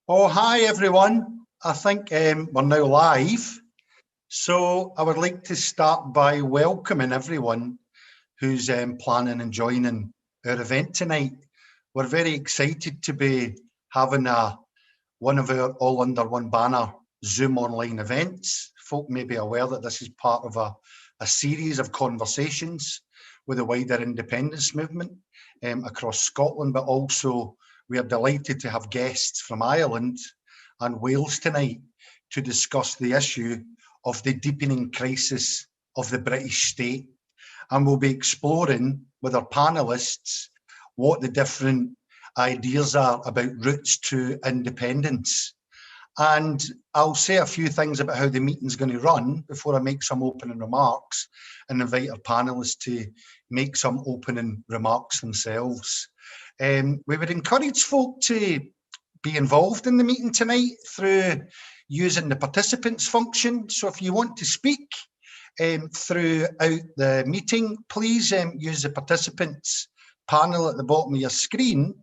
Oh, hi everyone. I think we're now live. So I would like to start by welcoming everyone who's planning and joining our event tonight. We're very excited to be having one of our all under one banner Zoom online events. Folk may be aware that this is part of a series of conversations with the wider independence movement across Scotland, but also we are delighted to have guests from Ireland and Wales tonight to discuss the issue of the deepening crisis of the British state. And we'll be exploring with our panelists what the different ideas are about routes to independence. And I'll say a few things about how the meeting's going to run before I make some opening remarks and invite our panelists to make some opening remarks themselves. We would encourage folk to be involved in the meeting tonight through using the participants function. So if you want to speak throughout the meeting, please use the participants panel at the bottom of your screen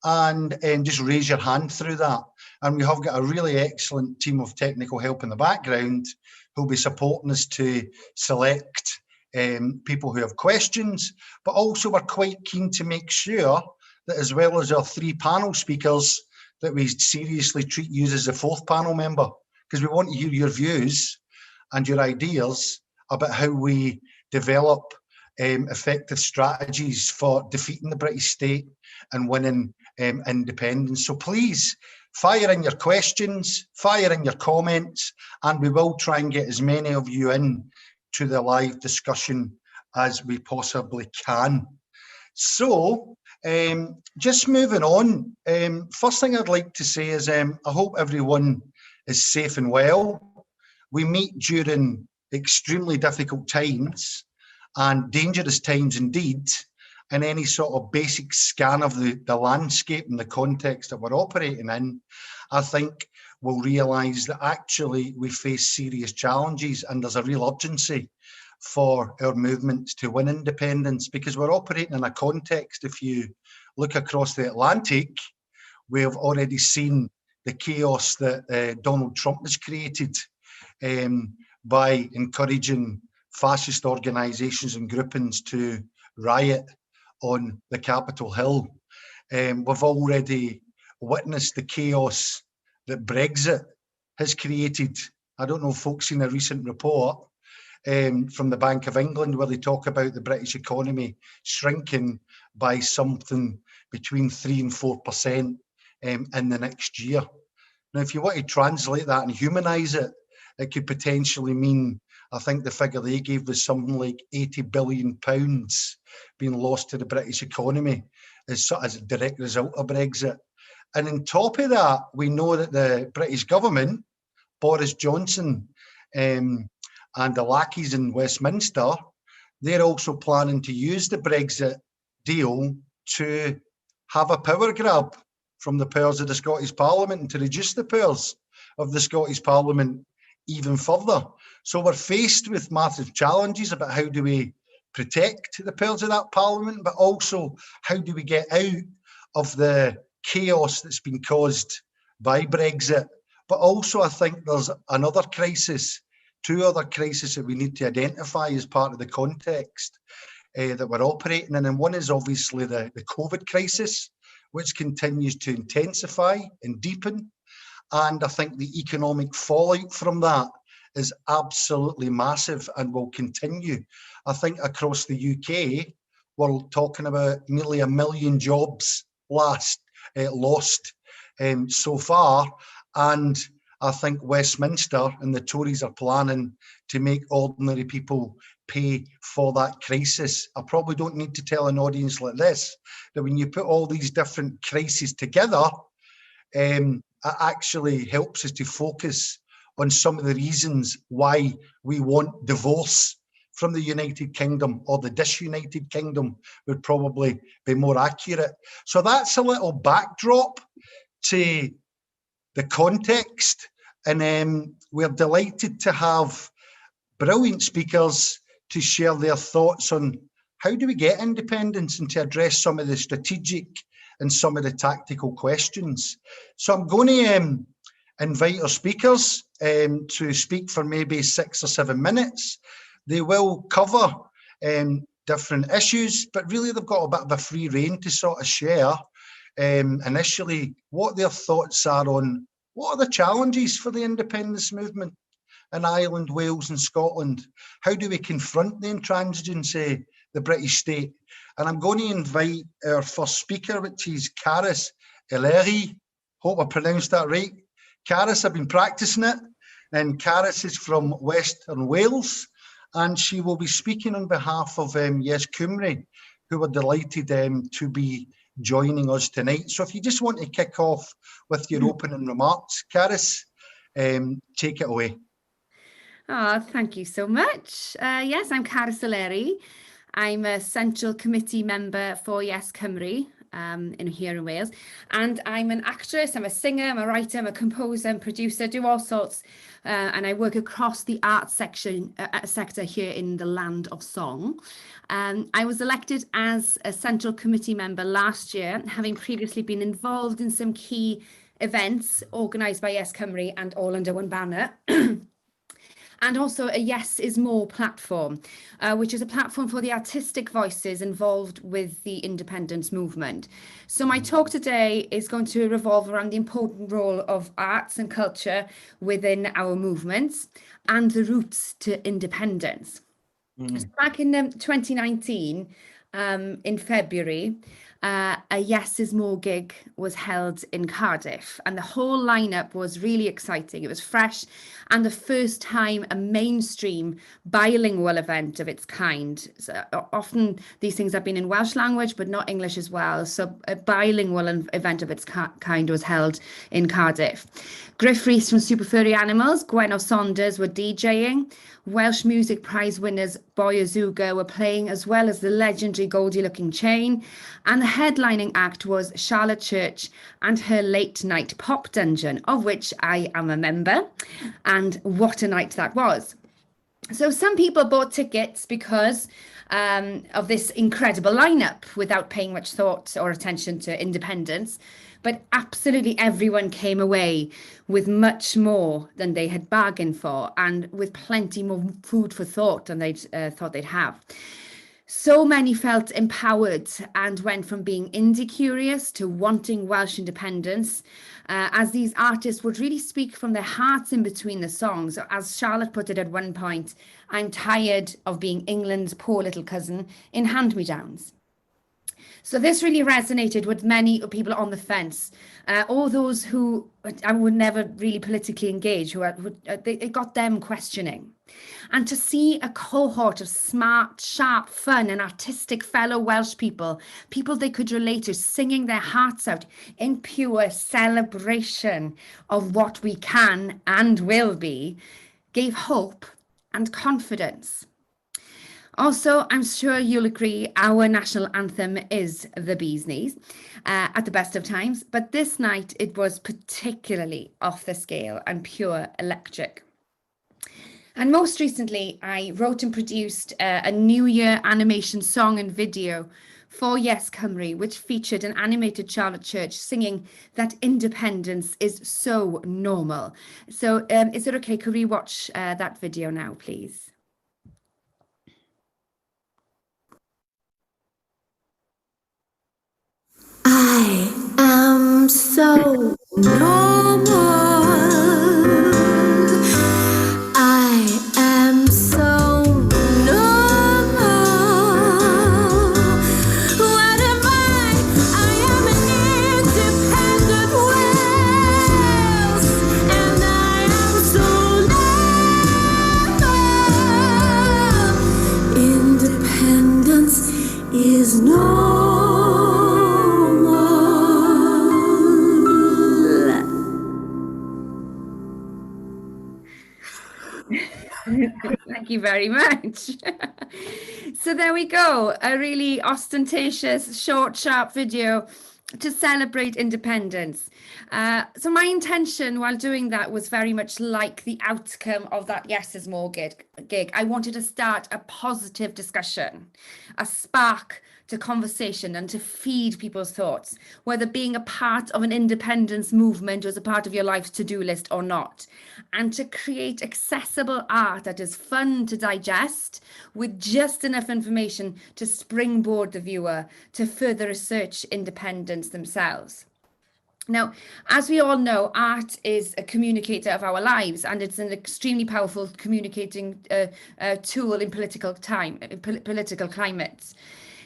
and just raise your hand through that. And we have got a really excellent team of technical help in the background who'll be supporting us to select people who have questions, but also we're quite keen to make sure that as well as our three panel speakers, that we seriously treat you as a fourth panel member, because we want to hear your views and your ideas about how we develop effective strategies for defeating the British state and winning independence. So please fire in your questions, fire in your comments, and we will try and get as many of you in to the live discussion as we possibly can. So just moving on, first thing I'd like to say is I hope everyone is safe and well. We meet during extremely difficult times and dangerous times indeed, and any sort of basic scan of the landscape and the context that we're operating in, I think we'll realise that actually we face serious challenges and there's a real urgency for our movements to win independence, because we're operating in a context, if you look across the Atlantic, we've already seen the chaos that Donald Trump has created by encouraging fascist organisations and groupings to riot on the Capitol Hill. We've already witnessed the chaos that Brexit has created. I don't know if folks seen a recent report from the Bank of England where they talk about the British economy shrinking by something between 3 and 4% in the next year. Now, if you want to translate that and humanise it, it could potentially mean, I think the figure they gave was something like £80 billion being lost to the British economy as a direct result of Brexit. And on top of that, we know that the British government, Boris Johnson, and the lackeys in Westminster, they're also planning to use the Brexit deal to have a power grab from the powers of the Scottish Parliament and to reduce the powers of the Scottish Parliament even further. So we're faced with massive challenges about how do we protect the powers of that Parliament, but also how do we get out of the chaos that's been caused by Brexit. But also I think there's another crisis, two other crises that we need to identify as part of the context that we're operating in. And one is obviously the COVID crisis, which continues to intensify and deepen. And I think the economic fallout from that is absolutely massive and will continue. I think across the UK, we're talking about nearly 1 million jobs lost so far. And I think Westminster and the Tories are planning to make ordinary people pay for that crisis. I probably don't need to tell an audience like this that when you put all these different crises together, it actually helps us to focus on some of the reasons why we want divorce from the United Kingdom, or the disunited kingdom would probably be more accurate. So that's a little backdrop to the context, and we're delighted to have brilliant speakers to share their thoughts on how do we get independence and to address some of the strategic and some of the tactical questions. So I'm going to invite our speakers to speak for maybe 6 or 7 minutes. They will cover different issues, but really they've got a bit of a free rein to sort of share initially what their thoughts are on what are the challenges for the independence movement in Ireland, Wales and Scotland. How do we confront the intransigency of the British state? And I'm going to invite our first speaker, which is Gareth Soleri. Hope I pronounced that right. Gareth, I've been practicing it, and Gareth is from Western Wales, and she will be speaking on behalf of Yes Cymru, who are delighted to be joining us tonight. So if you just want to kick off with your opening remarks, Gareth, take it away. Oh, thank you so much. Yes, I'm Gareth Soleri. I'm a Central Committee member for Yes Cymru here in Wales. And I'm an actress, I'm a singer, I'm a writer, I'm a composer, and producer, do all sorts. And I work across the arts sector here in the land of song. I was elected as a Central Committee member last year, having previously been involved in some key events organised by Yes Cymru and all under one banner. And also a Yes is More platform, which is a platform for the artistic voices involved with the independence movement. So my talk today is going to revolve around the important role of arts and culture within our movements and the routes to independence. So back in 2019, in February, a Yes is More gig was held in Cardiff, and the whole lineup was really exciting. It was fresh and the first time a mainstream bilingual event of its kind. So often these things have been in Welsh language, but not English as well. So a bilingual event of its kind was held in Cardiff. Griff Rhys from Super Furry Animals, Gwenno Saunders were DJing. Welsh Music Prize winners Boy Azuga were playing, as well as the legendary Goldie Looking Chain. And the headlining act was Charlotte Church and her late night pop dungeon, of which I am a member. And what a night that was. So some people bought tickets because of this incredible lineup without paying much thought or attention to independence. But absolutely everyone came away with much more than they had bargained for, and with plenty more food for thought than they'd thought they'd have. So many felt empowered and went from being indie curious to wanting Welsh independence, as these artists would really speak from their hearts in between the songs. As Charlotte put it at one point, I'm tired of being England's poor little cousin in hand-me-downs. So this really resonated with many people on the fence, all those who I would never really politically engage, it got them questioning. And to see a cohort of smart, sharp, fun and artistic fellow Welsh people they could relate to, singing their hearts out in pure celebration of what we can and will be, gave hope and confidence. Also, I'm sure you'll agree our national anthem is the bee's knees at the best of times, but this night it was particularly off the scale and pure electric. And most recently, I wrote and produced a New Year animation song and video for Yes Cymru, which featured an animated Charlotte Church singing that independence is so normal. So is it okay? Could we watch that video now, please? I am so normal. I am so normal. What am I? I am an independent Wales, and I am so normal. Independence is normal. Thank you very much. So there we go, a really ostentatious, short, sharp video to celebrate independence. So my intention while doing that was very much like the outcome of that Yes is More gig. I wanted to start a positive discussion, a spark to conversation and to feed people's thoughts, whether being a part of an independence movement was a part of your life's to-do list or not, and to create accessible art that is fun to digest with just enough information to springboard the viewer to further research independence themselves. Now, as we all know, art is a communicator of our lives, and it's an extremely powerful communicating tool in political climates.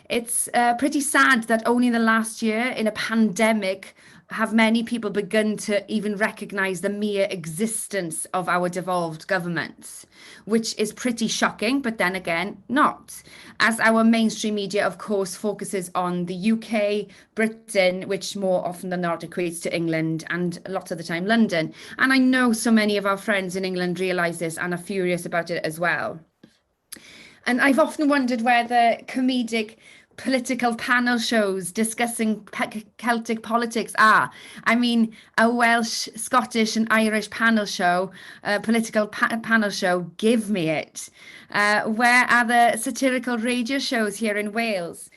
It's pretty sad that only in the last year, in a pandemic, have many people begun to even recognise the mere existence of our devolved governments, which is pretty shocking, but then again, not. As our mainstream media, of course, focuses on the UK, Britain, which more often than not equates to England, and lots of the time London. And I know so many of our friends in England realise this and are furious about it as well. And I've often wondered whether comedic political panel shows discussing Celtic politics are. I mean, a Welsh, Scottish and Irish panel show, political panel show, give me it. Where are the satirical radio shows here in Wales?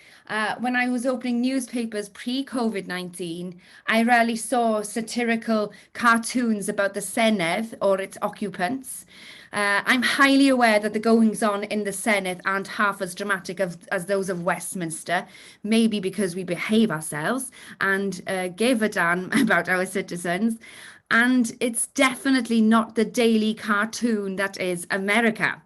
When I was opening newspapers pre-COVID-19, I rarely saw satirical cartoons about the Senedd or its occupants. I'm highly aware that the goings-on in the Senedd aren't half as dramatic as those of Westminster, maybe because we behave ourselves and give a damn about our citizens. And it's definitely not the daily cartoon that is America.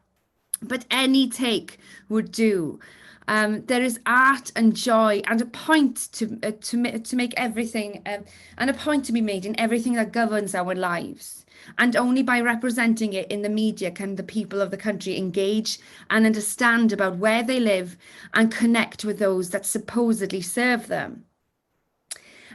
But any take would do. There is art and joy and a point to make everything, and a point to be made in everything that governs our lives. And only by representing it in the media can the people of the country engage and understand about where they live and connect with those that supposedly serve them.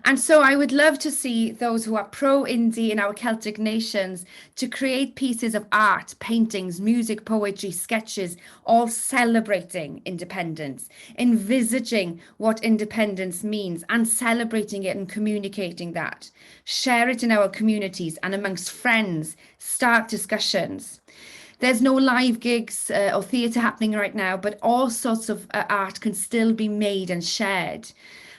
And so I would love to see those who are pro-indie in our Celtic nations to create pieces of art, paintings, music, poetry, sketches, all celebrating independence, envisaging what independence means and celebrating it and communicating that. Share it in our communities and amongst friends, start discussions. There's no live gigs or theatre happening right now, but all sorts of art can still be made and shared.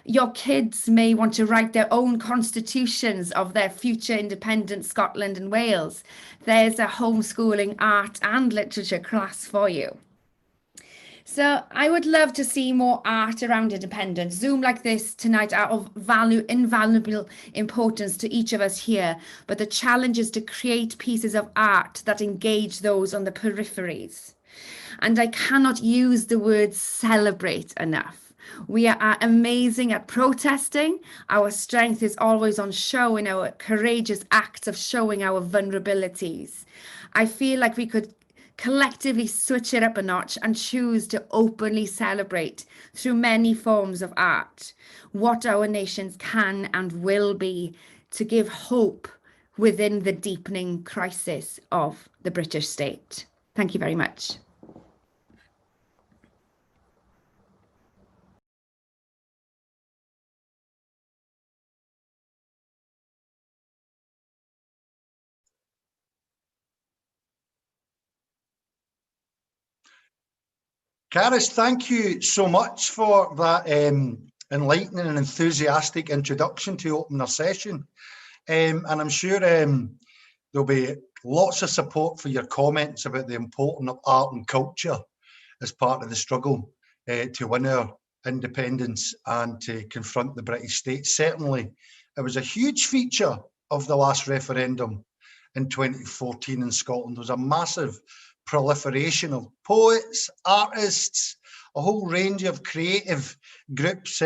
Your kids may want to write their own constitutions of their future independent Scotland and Wales. There's a homeschooling art and literature class for you. So I would love to see more art around independence. Zoom like this tonight are of invaluable importance to each of us here, but the challenge is to create pieces of art that engage those on the peripheries. And I cannot use the word celebrate enough. We are amazing at protesting. Our strength is always on show in our courageous acts of showing our vulnerabilities. I feel like we could collectively switch it up a notch and choose to openly celebrate through many forms of art what our nations can and will be, to give hope within the deepening crisis of the British state. Thank you very much. Gareth, thank you so much for that enlightening and enthusiastic introduction to open our session. And I'm sure there'll be lots of support for your comments about the importance of art and culture as part of the struggle to win our independence and to confront the British state. Certainly, it was a huge feature of the last referendum in 2014 in Scotland. There was a massive proliferation of poets, artists, a whole range of creative groups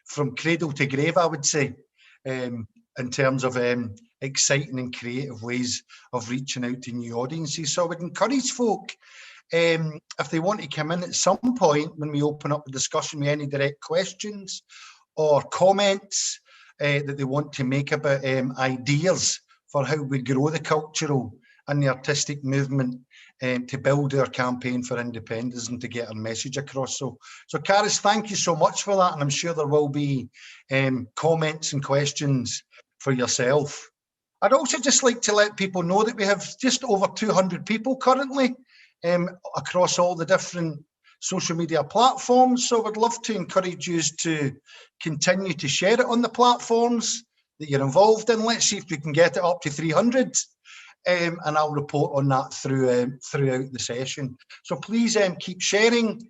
from cradle to grave, I would say, in terms of exciting and creative ways of reaching out to new audiences. So I would encourage folk, if they want to come in at some point when we open up the discussion with any direct questions or comments that they want to make about ideas for how we grow the cultural and the artistic movement to build our campaign for independence and to get our message across. So Caris, thank you so much for that. And I'm sure there will be comments and questions for yourself. I'd also just like to let people know that we have just over 200 people currently across all the different social media platforms. So I would love to encourage you to continue to share it on the platforms that you're involved in. Let's see if we can get it up to 300. And I'll report on that throughout the session. So please keep sharing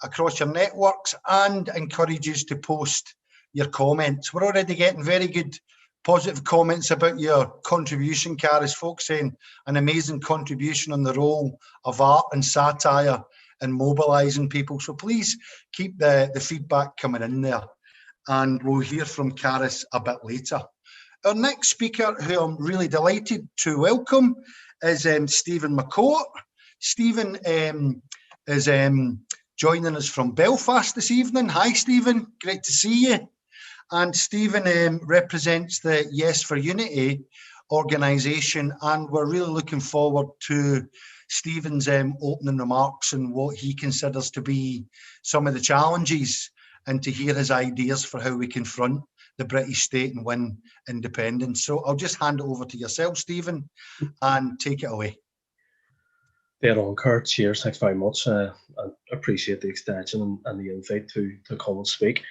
across your networks and encourage you to post your comments. We're already getting very good positive comments about your contribution, Caris. Folks saying an amazing contribution on the role of art and satire and mobilising people. So please keep the feedback coming in there, and we'll hear from Caris a bit later. Our next speaker, who I'm really delighted to welcome, is Stephen Mccourt. Stephen is joining us from Belfast this evening. Hi, Stephen. Great to see you. And Stephen represents the Yes for Unity organisation, and we're really looking forward to Stephen's opening remarks and what he considers to be some of the challenges, and to hear his ideas for how we confront the British state and win independence. So I'll just hand it over to yourself, Stephen, and take it away. Dead on, Kurt. Cheers. Thanks very much. I appreciate the extension and the invite to come and speak.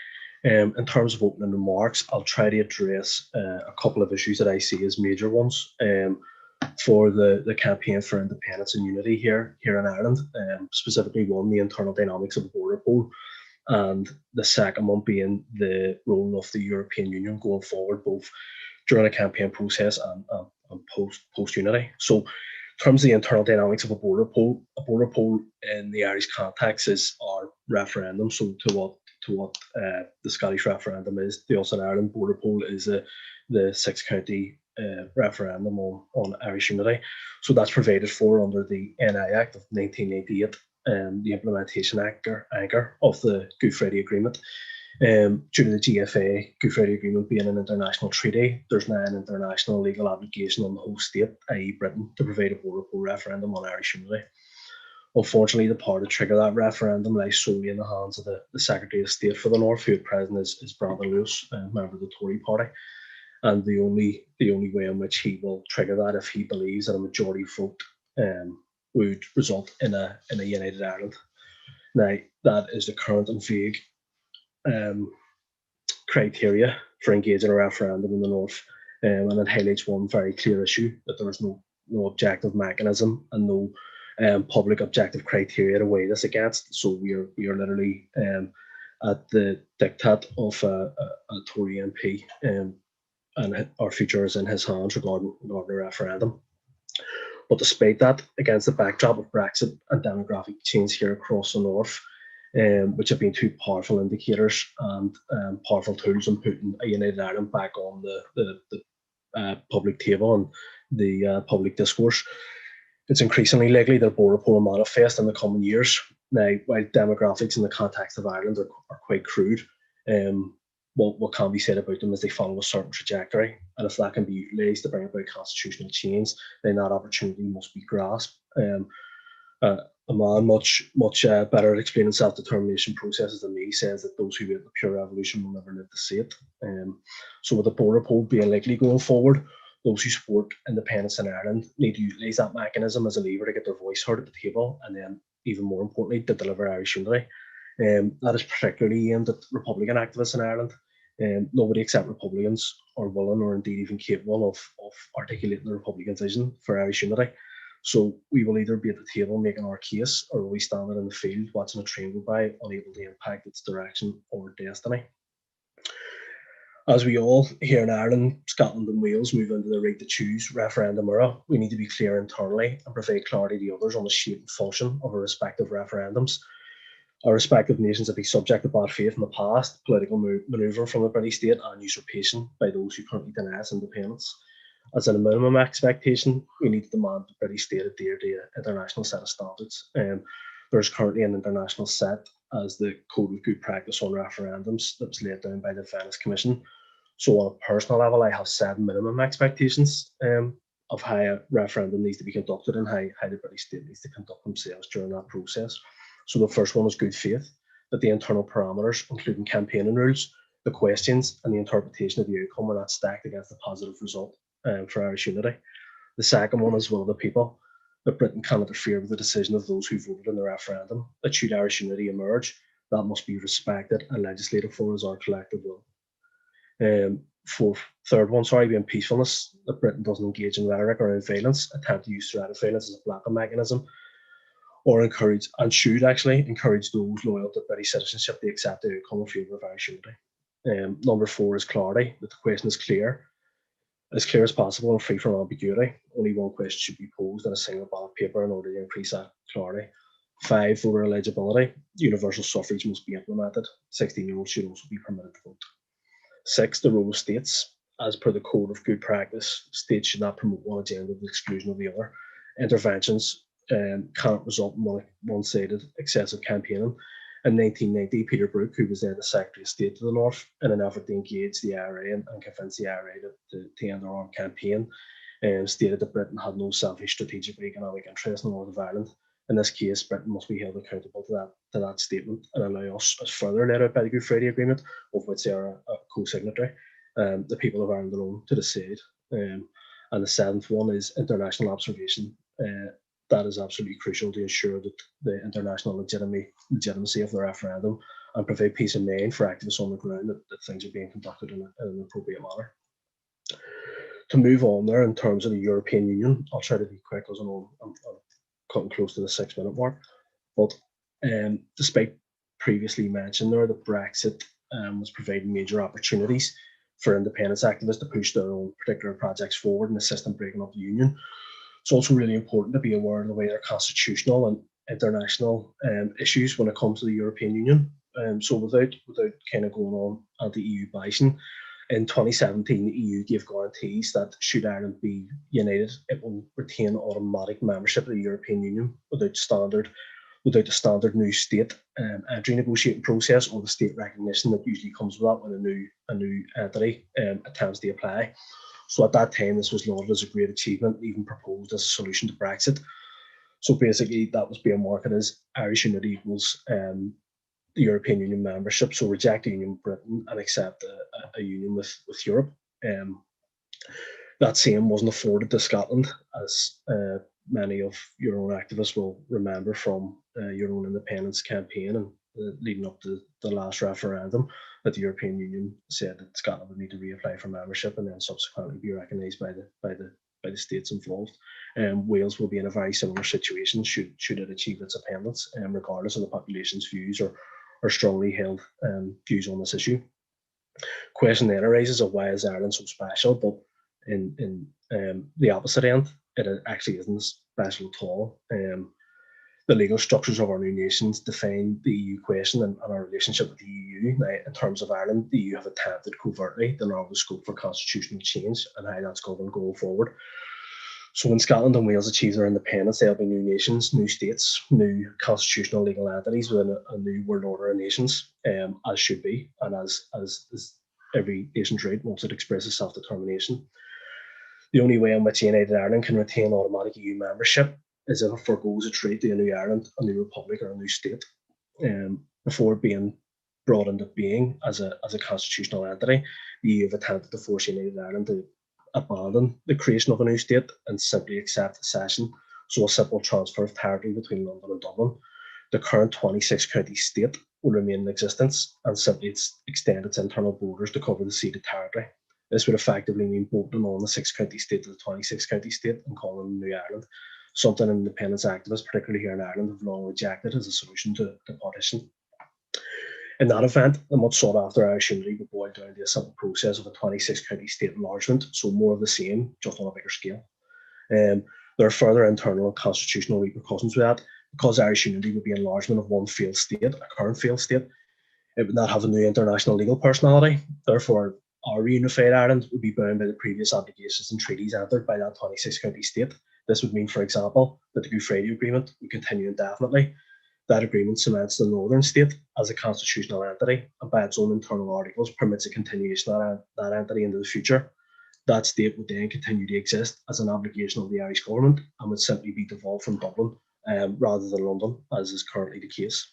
In terms of opening remarks, I'll try to address a couple of issues that I see as major ones for the campaign for independence and unity here in Ireland. Specifically, one, the internal dynamics of a border poll, and the second one being the role of the European Union going forward, both during a campaign process and post unity. So, in terms of the internal dynamics of a border poll in the Irish context is our referendum. So, to what the Scottish referendum is, the Ulster Ireland border poll is the 6-county referendum on Irish unity. So that's provided for under the NI Act of 1998, the implementation anchor of the Good Friday Agreement. Due to the GFA, Good Friday Agreement being an international treaty, there's now an international legal obligation on the host state, i.e. Britain, to provide a border poll referendum on Irish unity. Unfortunately, the power to trigger that referendum lies solely in the hands of the Secretary of State for the North, who at present is Brandon Lewis, a member of the Tory party. And the only way in which he will trigger that, if he believes that a majority vote would result in a united Ireland. Now, that is the current and vague criteria for engaging a referendum in the North, and it highlights one very clear issue, that there is no objective mechanism and no public objective criteria to weigh this against. So we are literally at the diktat of a Tory MP, and our future is in his hands regarding a referendum. But despite that, against the backdrop of Brexit and demographic change here across the North, which have been two powerful indicators and powerful tools in putting a united Ireland back on the public table and the public discourse, it's increasingly likely that a border poll will manifest in the coming years. Now, while demographics in the context of Ireland are quite crude, what can be said about them is they follow a certain trajectory, and if that can be utilised to bring about constitutional change, then that opportunity must be grasped. A man much better at explaining self-determination processes than me says that those who wait the pure revolution will never live to see it. So with the border poll being likely going forward, those who support independence in Ireland need to utilise that mechanism as a lever to get their voice heard at the table, and then, even more importantly, to deliver Irish unity. That is particularly aimed at Republican activists in Ireland. Nobody except Republicans are willing, or indeed even capable, of articulating the Republican vision for Irish unity. So we will either be at the table making our case, or will we stand in the field watching a train go by, unable to impact its direction or destiny. As we all here in Ireland, Scotland and Wales move into the right to choose referendum era, we need to be clear internally and provide clarity to others on the shape and function of our respective referendums. Our respective nations have been subject to bad faith in the past, political manoeuvre from the British state, and usurpation by those who currently deny us independence. As a minimum expectation, we need to demand the British state adhere to an international set of standards. There's currently an international set as the Code of Good Practice on Referendums that was laid down by the Venice Commission. So on a personal level, I have 7 minimum expectations of how a referendum needs to be conducted and how the British state needs to conduct themselves during that process. So the first one is good faith, that the internal parameters, including campaigning rules, the questions and the interpretation of the outcome are not stacked against the positive result for Irish unity. The second one is will of the people, that Britain cannot interfere with the decision of those who voted in the referendum, that should Irish unity emerge, that must be respected and legislated for as our collective will. Third one, being peacefulness, that Britain doesn't engage in rhetoric or in violence, attempt to use threat of violence as a blocking mechanism, or encourage, and should actually encourage those loyal to British citizenship to accept the outcome in favour of Irish unity. Number 4 is clarity, that the question is clear as possible and free from ambiguity. Only one question should be posed on a single ballot paper in order to increase that clarity. 5, voter eligibility. Universal suffrage must be implemented. 16-year-olds should also be permitted to vote. 6, the role of states. As per the code of good practice, states should not promote one agenda to the exclusion of the other. Interventions cannot result in one-sided excessive campaigning. In 1990, Peter Brooke, who was then the Secretary of State to the North, in an effort to engage the IRA and convince the IRA to end their armed campaign, stated that Britain had no selfish strategic or economic interest in the North of Ireland. In this case, Britain must be held accountable to that statement and allow us, as further laid out by the Good Friday Agreement, of which they are a co-signatory, the people of Ireland alone to decide. And the 7th one is international observation. That is absolutely crucial to ensure that the international legitimacy of the referendum and provide peace of mind for activists on the ground that things are being conducted in an appropriate manner. To move on there in terms of the European Union, I'll try to be quick because I'm cutting close to the 6-minute mark. But despite previously mentioned there that Brexit was providing major opportunities for independence activists to push their own particular projects forward and assist in breaking up the union, it's also really important to be aware of the way there are constitutional and international issues when it comes to the European Union. So without kind of going on anti-EU bashing, in 2017, the EU gave guarantees that should Ireland be united, it will retain automatic membership of the European Union without the standard new state entry negotiating process or the state recognition that usually comes with that when a new entity attempts to apply. So at that time, this was lauded as a great achievement, even proposed as a solution to Brexit. So basically, that was being marketed as Irish unity equals the European Union membership. So reject the Union with Britain and accept a union with Europe. That same wasn't afforded to Scotland, as many of your own activists will remember from your own independence campaign and leading up to the last referendum, that the European Union said that Scotland would need to reapply for membership and then subsequently be recognised by the states involved. Wales will be in a very similar situation should it achieve its independence, regardless of the population's views or strongly held views on this issue. Question then arises of why is Ireland so special, but in the opposite end, it actually isn't special at all. The legal structures of our new nations define the EU question and our relationship with the EU. Now, in terms of Ireland, the EU have attempted covertly to narrow the scope for constitutional change and how that's governed going forward. So when Scotland and Wales achieve their independence, there'll be new nations, new states, new constitutional legal entities within a new world order of nations, as should be, and as every nation's right once it expresses self-determination. The only way in which United Ireland can retain automatic EU membership is if it forgoes its right to a new Ireland, a new republic, or a new state. Before being brought into being as a constitutional entity, the EU have attempted to force United Ireland to abandon the creation of a new state and simply accept accession, so a simple transfer of territory between London and Dublin. The current 26-county state will remain in existence and simply extend its internal borders to cover the ceded territory. This would effectively mean bolting on the 6-county state to the 26-county state and calling it New Ireland, something independence activists, particularly here in Ireland, have long rejected as a solution to partition. In that event, the much sought after Irish unity would boil down to a simple process of a 26-county state enlargement, so more of the same, just on a bigger scale. There are further internal and constitutional repercussions with that. Because Irish unity would be enlargement of one failed state, a current failed state, it would not have a new international legal personality. Therefore, our reunified Ireland would be bound by the previous obligations and treaties entered by that 26-county state. This would mean, for example, that the Good Friday Agreement would continue indefinitely. That agreement cements the Northern State as a constitutional entity and by its own internal articles permits a continuation of that entity into the future. That state would then continue to exist as an obligation of the Irish government and would simply be devolved from Dublin rather than London, as is currently the case.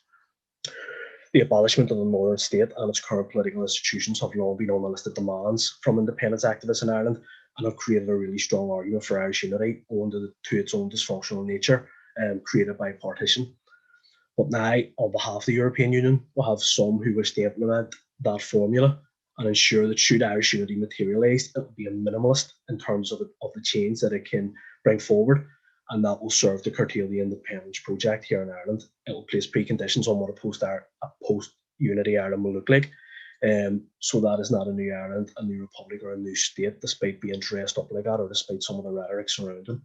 The abolishment of the Northern State and its current political institutions have long been on the list of demands from independence activists in Ireland, and have created a really strong argument for Irish unity owing to its own dysfunctional nature created by partition. But now, on behalf of the European Union, we'll have some who wish to implement that formula and ensure that should Irish unity materialise, it will be a minimalist in terms of the change that it can bring forward, and that will serve to curtail the independence project here in Ireland. It will place preconditions on what a post-unity Ireland will look like. So that is not a new Ireland, a new republic, or a new state, despite being dressed up like that, or despite some of the rhetoric surrounding.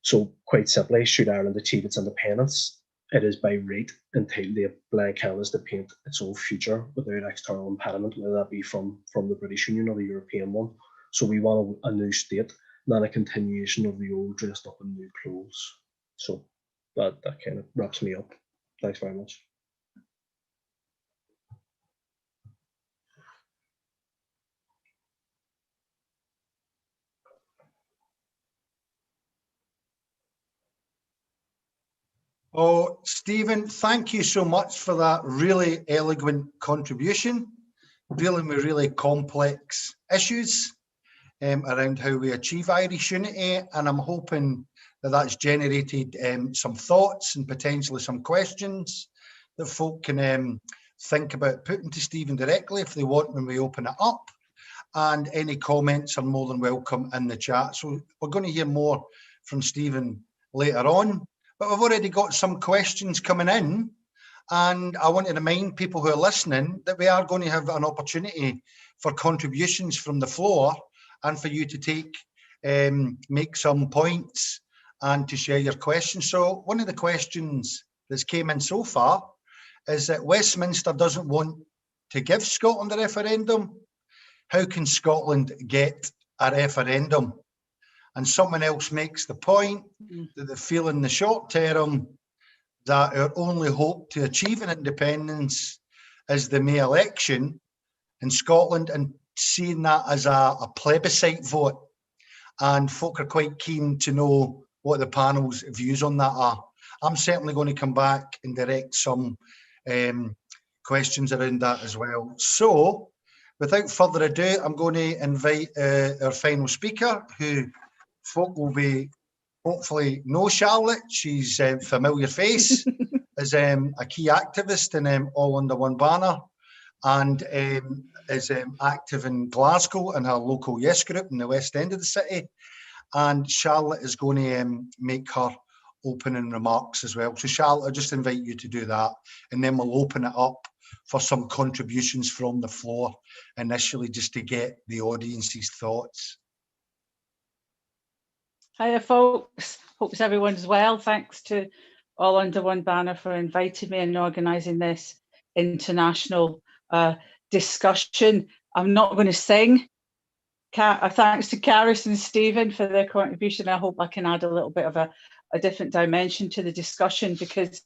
So quite simply, should Ireland achieve its independence, it is by right entitled to a blank canvas to paint its own future without external impediment, whether that be from the British Union or the European one. So we want a new state, not a continuation of the old dressed up in new clothes. So that kind of wraps me up. Thanks very much. Oh, Stephen, thank you so much for that really eloquent contribution, dealing with really complex issues around how we achieve Irish unity. And I'm hoping that that's generated some thoughts and potentially some questions that folk can think about putting to Stephen directly if they want when we open it up. And any comments are more than welcome in the chat. So we're going to hear more from Stephen later on. But we've already got some questions coming in, and I want to remind people who are listening that we are going to have an opportunity for contributions from the floor and for you to make some points and to share your questions. So one of the questions that's came in so far is that Westminster doesn't want to give Scotland a referendum. How can Scotland get a referendum? And someone else makes the point that they feel in the short term that our only hope to achieving independence is the May election in Scotland, and seeing that as a plebiscite vote. And folk are quite keen to know what the panel's views on that are. I'm certainly going to come back and direct some questions around that as well. So without further ado, I'm going to invite our final speaker, who folk will be hopefully know Charlotte. She's a familiar face as a key activist in All Under One Banner, and is active in Glasgow in her local Yes group in the west end of the city. And Charlotte is going to make her opening remarks as well. So Charlotte, I'll just invite you to do that, and then we'll open it up for some contributions from the floor initially, just to get the audience's thoughts. Hiya folks, hopes everyone's well. Thanks to All Under One Banner for inviting me and organising this international discussion. I'm not going to sing. Thanks to Gareth and Stephen for their contribution. I hope I can add a little bit of a different dimension to the discussion, because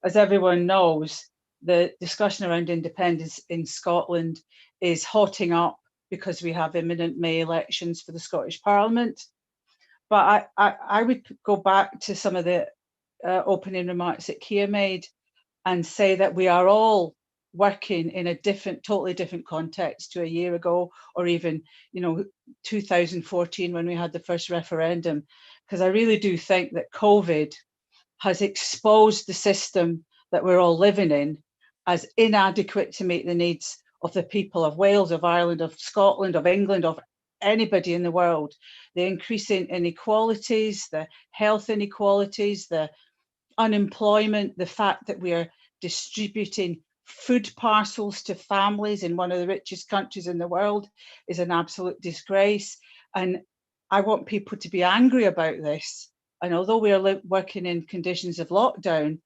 as everyone knows, the discussion around independence in Scotland is hotting up because we have imminent May elections for the Scottish Parliament. But I would go back to some of the opening remarks that Kia made and say that we are all working in a totally different context to a year ago, or even 2014 when we had the first referendum, because I really do think that COVID has exposed the system that we're all living in as inadequate to meet the needs of the people of Wales, of Ireland, of Scotland, of England, of anybody in the world. The increasing inequalities, the health inequalities, the unemployment, the fact that we are distributing food parcels to families in one of the richest countries in the world is an absolute disgrace. And I want people to be angry about this. And although we are working in conditions of lockdown,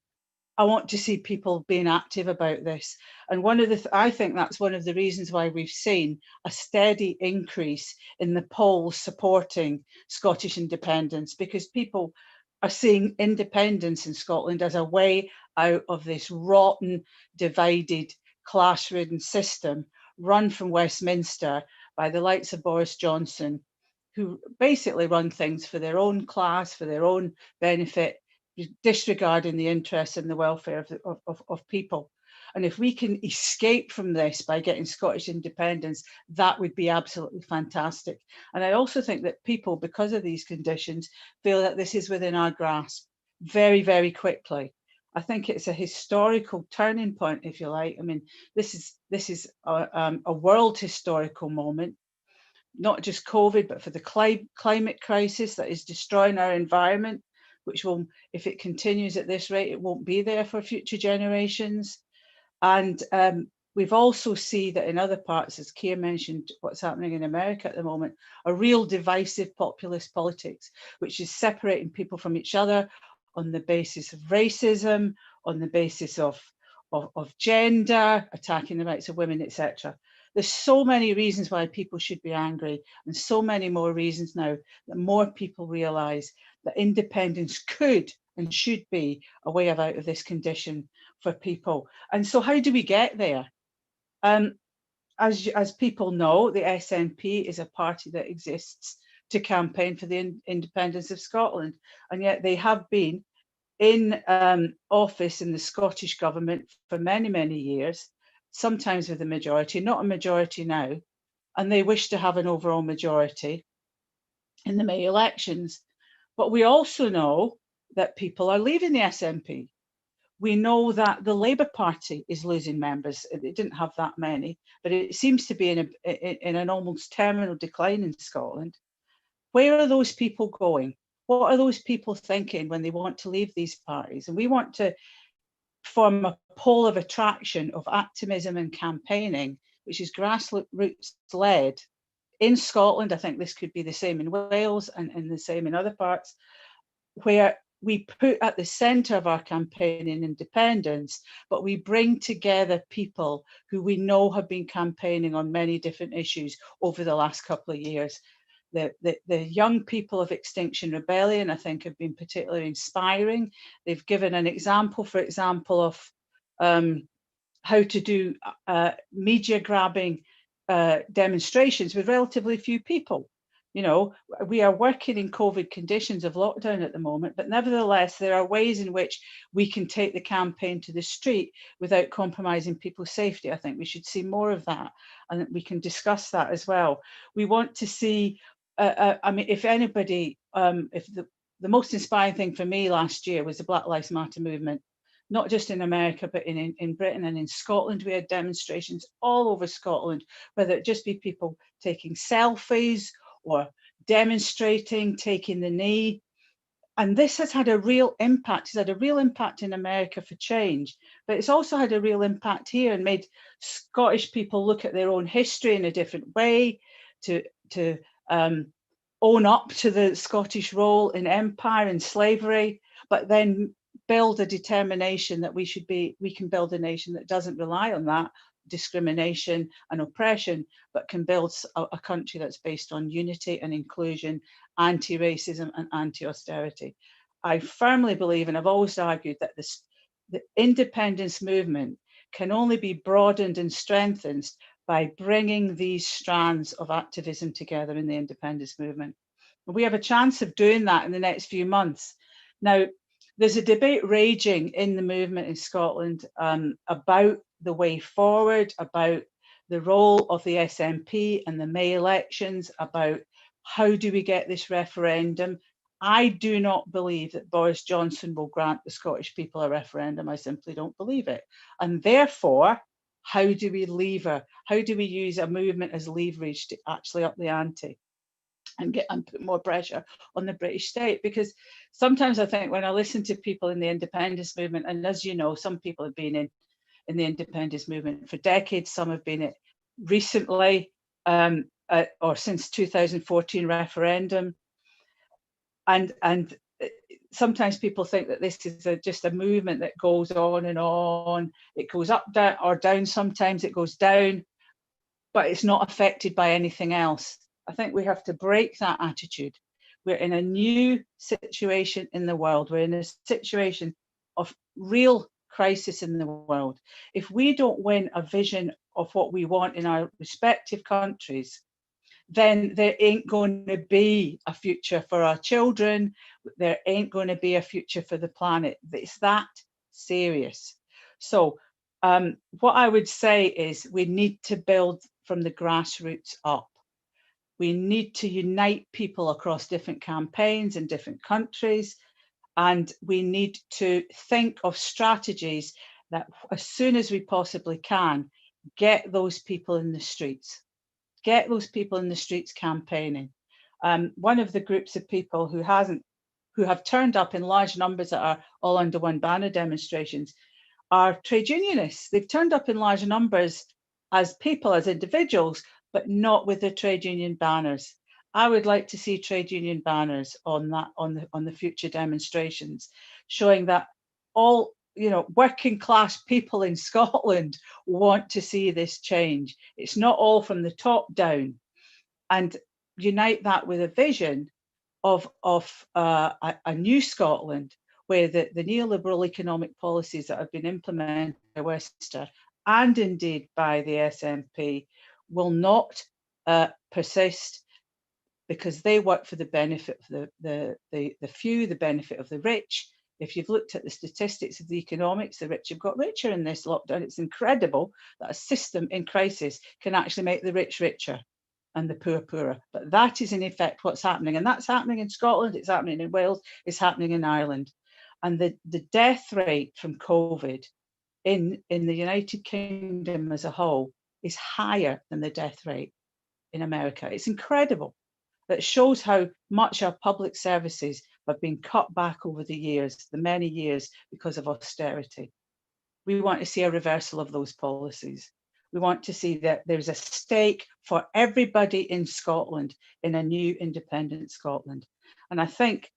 I want to see people being active about this. And I think that's one of the reasons why we've seen a steady increase in the polls supporting Scottish independence, because people are seeing independence in Scotland as a way out of this rotten, divided, class-ridden system run from Westminster by the likes of Boris Johnson, who basically run things for their own class, for their own benefit, disregarding the interests and the welfare of people. And if we can escape from this by getting Scottish independence, that would be absolutely fantastic. And I also think that people, because of these conditions, feel that this is within our grasp very, very quickly. I think it's a historical turning point, if you like. I mean, this is a world historical moment, not just COVID, but for the climate crisis that is destroying our environment, which will, if it continues at this rate, it won't be there for future generations. And we've also seen that in other parts, as Keir mentioned, what's happening in America at the moment, a real divisive populist politics, which is separating people from each other on the basis of racism, on the basis of gender, attacking the rights of women, etc. There's so many reasons why people should be angry, and so many more reasons now that more people realise that independence could and should be a way of out of this condition for people. And so how do we get there? As people know, the SNP is a party that exists to campaign for the independence of Scotland, and yet they have been in office in the Scottish government for many, many years, sometimes with a majority, not a majority now, and they wish to have an overall majority in the May elections. But we also know that people are leaving the SNP. We know that the Labour Party is losing members. It didn't have that many, but it seems to be in an almost terminal decline in Scotland. Where are those people going? What are those people thinking when they want to leave these parties? And we want to form a pole of attraction of activism and campaigning, which is grassroots led in Scotland. I think this could be the same in Wales and the same in other parts, where we put at the centre of our campaigning independence, but we bring together people who we know have been campaigning on many different issues over the last couple of years. The young people of Extinction Rebellion, I think, have been particularly inspiring. They've given an example, for example, of how to do media grabbing demonstrations with relatively few people. You know, we are working in COVID conditions of lockdown at the moment, but nevertheless, there are ways in which we can take the campaign to the street without compromising people's safety. I think we should see more of that, and we can discuss that as well. We want to see, I mean, if anybody, if the most inspiring thing for me last year was the Black Lives Matter movement, not just in America, but in Britain and in Scotland. We had demonstrations all over Scotland, whether it just be people taking selfies or demonstrating, taking the knee. And this has had a real impact. It's had a real impact in America for change, but it's also had a real impact here and made Scottish people look at their own history in a different way, to own up to the Scottish role in empire and slavery, but then build a determination that we can build a nation that doesn't rely on that discrimination and oppression, but can build a country that's based on unity and inclusion, anti-racism and anti-austerity. I firmly believe, and I've always argued, that the independence movement can only be broadened and strengthened by bringing these strands of activism together in the independence movement. And we have a chance of doing that in the next few months. Now, there's a debate raging in the movement in Scotland about the way forward, about the role of the SNP and the May elections, about how do we get this referendum. I do not believe that Boris Johnson will grant the Scottish people a referendum. I simply don't believe it. And therefore, how do we lever? How do we use a movement as leverage to actually up the ante and put more pressure on the British state? Because sometimes I think when I listen to people in the independence movement, and as you know, some people have been in the independence movement for decades, some have been it recently, or since 2014 referendum. And sometimes people think that this is just a movement that goes on and on. It goes up or down, sometimes it goes down, but it's not affected by anything else. I think we have to break that attitude. We're in a new situation in the world. We're in a situation of real crisis in the world. If we don't win a vision of what we want in our respective countries, then there ain't going to be a future for our children. There ain't going to be a future for the planet. It's that serious. So What I would say is we need to build from the grassroots up. We need to unite people across different campaigns in different countries, and we need to think of strategies that, as soon as we possibly can, get those people in the streets. Get those people in the streets campaigning. One of the groups of people who have turned up in large numbers that are all under one banner demonstrations are trade unionists. They've turned up in large numbers as people, as individuals, but not with their trade union banners. I would like to see trade union banners on the future demonstrations, showing that all working class people in Scotland want to see this change. It's not all from the top down, and unite that with a vision of a new Scotland, where the neoliberal economic policies that have been implemented by Westminster and indeed by the SNP will not persist, because they work for the benefit of the few, the benefit of the rich. If you've looked at the statistics of the economics, the rich have got richer in this lockdown. It's incredible that a system in crisis can actually make the rich richer and the poor poorer. But that is in effect what's happening. And that's happening in Scotland, it's happening in Wales, it's happening in Ireland. And the death rate from COVID in the United Kingdom as a whole is higher than the death rate in America. It's incredible. That shows how much our public services have been cut back over the years, the many years, because of austerity. We want to see a reversal of those policies. We want to see that there's a stake for everybody in Scotland in a new independent Scotland. And I think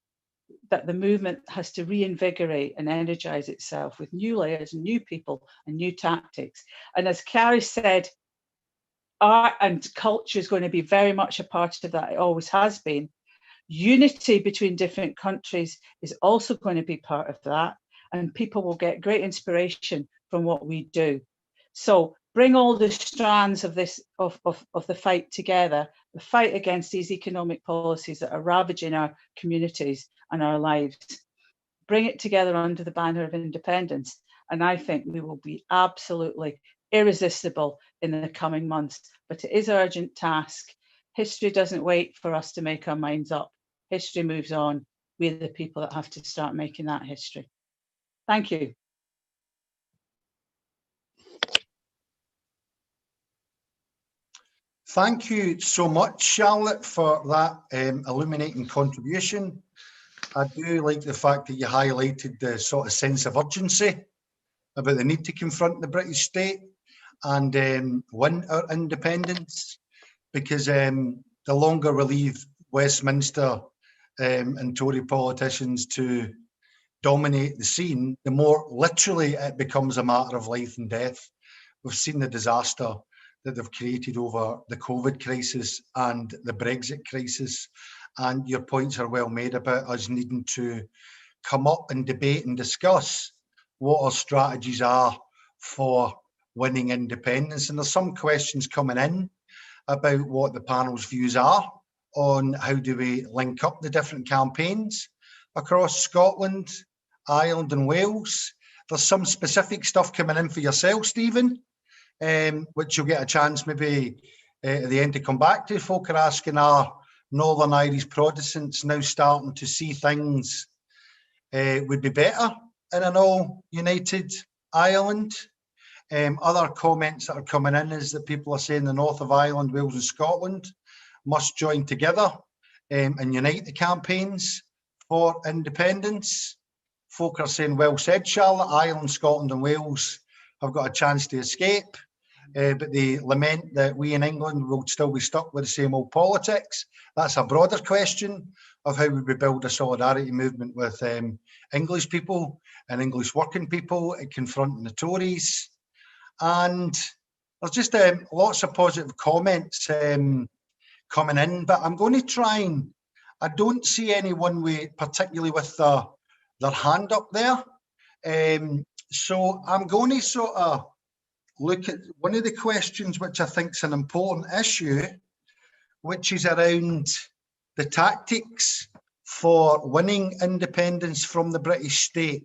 that the movement has to reinvigorate and energise itself with new layers, new people and new tactics. And as Carrie said, art and culture is going to be very much a part of that. It always has been. Unity between different countries is also going to be part of that. And people will get great inspiration from what we do. So bring all the strands of this, of the fight together, the fight against these economic policies that are ravaging our communities and our lives. Bring it together under the banner of independence. And I think we will be absolutely irresistible in the coming months. But it is an urgent task. History doesn't wait for us to make our minds up. History moves on. We're the people that have to start making that history. Thank you. Thank you so much, Charlotte, for that illuminating contribution. I do like the fact that you highlighted the sort of sense of urgency about the need to confront the British state and win our independence, because the longer we leave Westminster and Tory politicians to dominate the scene, the more literally it becomes a matter of life and death. We've seen the disaster that they've created over the COVID crisis and the Brexit crisis. And your points are well made about us needing to come up and debate and discuss what our strategies are for winning independence. And there's some questions coming in about what the panel's views are on how do we link up the different campaigns across Scotland, Ireland and Wales. There's some specific stuff coming in for yourself, Stephen, which you'll get a chance maybe at the end to come back to. Folk are asking, are Northern Irish Protestants now starting to see things would be better in an all-united Ireland? Other comments that are coming in is that people are saying the north of Ireland, Wales and Scotland must join together and unite the campaigns for independence. Folk are saying, well said, Charlotte, Ireland, Scotland and Wales have got a chance to escape, but they lament that we in England will still be stuck with the same old politics. That's a broader question of how we build a solidarity movement with English people and English working people confronting the Tories. And there's just lots of positive comments coming in, but I'm going to try and, I don't see anyone particularly with their hand up there. So I'm going to sort of look at one of the questions which I think is an important issue, which is around the tactics for winning independence from the British state.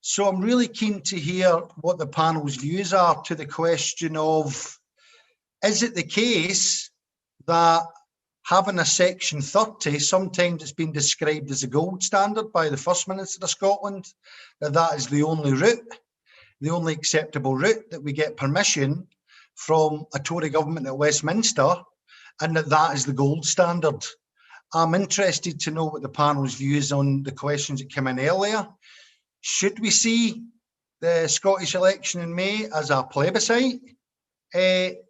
So I'm really keen to hear what the panel's views are to the question of, is it the case that having a Section 30, sometimes it's been described as a gold standard by the First Minister of Scotland, that is the only route, the only acceptable route, that we get permission from a Tory government at Westminster, and that is the gold standard. I'm interested to know what the panel's views on the questions that came in earlier. Should we see the Scottish election in May as a plebiscite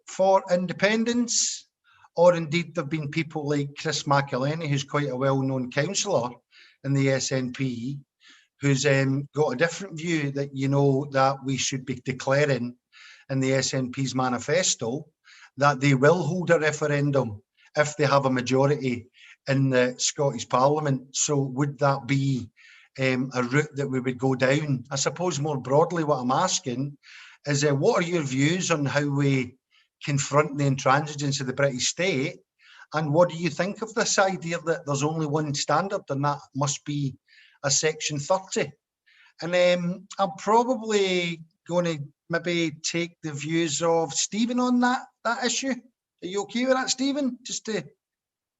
for independence? Or indeed, there have been people like Chris McElhenney, who's quite a well-known councillor in the SNP, who's got a different view, that, you know, that we should be declaring in the SNP's manifesto that they will hold a referendum if they have a majority in the Scottish Parliament. So would that be a route that we would go down? I suppose more broadly what I'm asking is, what are your views on how we confront the intransigence of the British state, and what do you think of this idea that there's only one standard and that must be a Section 30? And I'm probably going to maybe take the views of Stephen on that issue. Are you okay with that, Stephen? Just to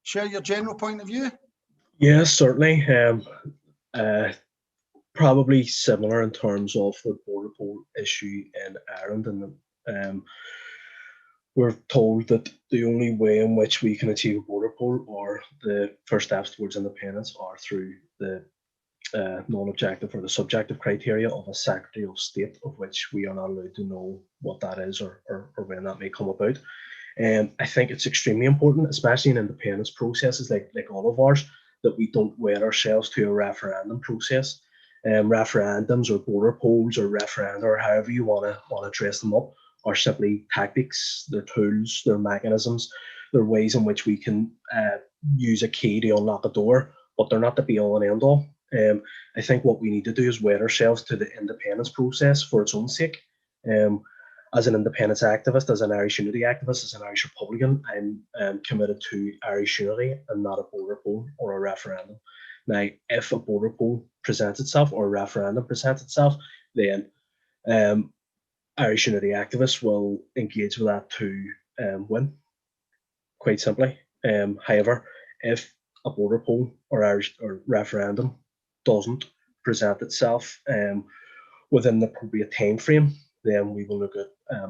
share your general point of view? Yes, certainly. Probably similar in terms of the border poll issue in Ireland, and we're told that the only way in which we can achieve a border poll, or the first steps towards independence, are through the non-objective or the subjective criteria of a Secretary of State, of which we are not allowed to know what that is or when that may come about. I think it's extremely important, especially in independence processes like all of ours, that we don't wed ourselves to a referendum process. Referendums or border polls or referenda, or however you want to dress them up, are simply tactics, they're tools, they're mechanisms, they're ways in which we can use a key to unlock a door, but they're not the be all and end all. I think what we need to do is wed ourselves to the independence process for its own sake. As an independence activist, as an Irish unity activist, as an Irish Republican, I'm committed to Irish unity and not a border poll or a referendum. Now, if a border poll presents itself or a referendum presents itself, then Irish unity activists will engage with that to win, quite simply. However, if a border poll or Irish or referendum doesn't present itself within the appropriate time frame, then we will look at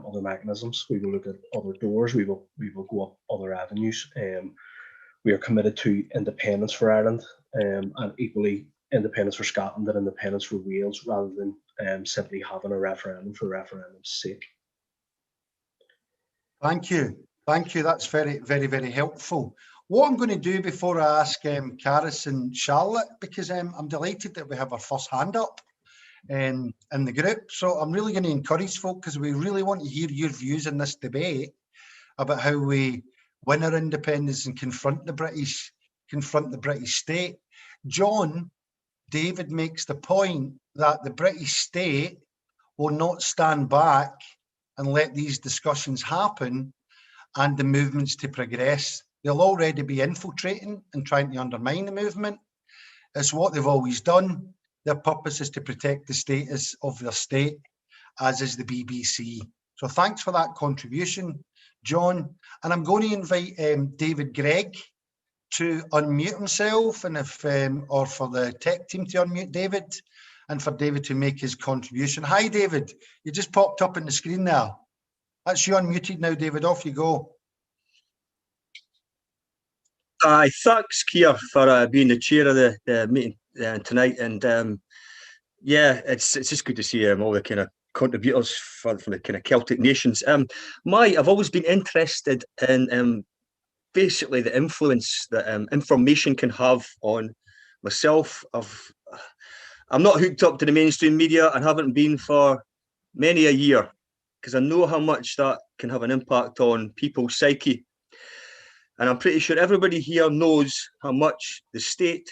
other mechanisms. We will look at other doors. We will go up other avenues. We are committed to independence for Ireland, and equally independence for Scotland and independence for Wales, rather than simply having a referendum for referendum's sake. Thank you. Thank you. That's very, very, very helpful. What I'm going to do before I ask Caris and Charlotte, because I'm delighted that we have our first hand up in the group. So I'm really going to encourage folk, because we really want to hear your views in this debate about how we win our independence and confront the British state. John, David makes the point that the British state will not stand back and let these discussions happen and the movements to progress. They'll already be infiltrating and trying to undermine the movement. It's what they've always done. Their purpose is to protect the status of their state, as is the BBC. So thanks for that contribution, John. And I'm going to invite David Gregg to unmute himself, and if or for the tech team to unmute David, and for David to make his contribution. Hi, David. You just popped up on the screen there. That's you unmuted now, David. Off you go. Thanks, Keir, for being the chair of the meeting tonight. And yeah, it's just good to see all the kind of contributors from the kind of Celtic nations. I've always been interested in basically the influence that information can have on myself. I'm not hooked up to the mainstream media and haven't been for many a year, because I know how much that can have an impact on people's psyche. And I'm pretty sure everybody here knows how much the state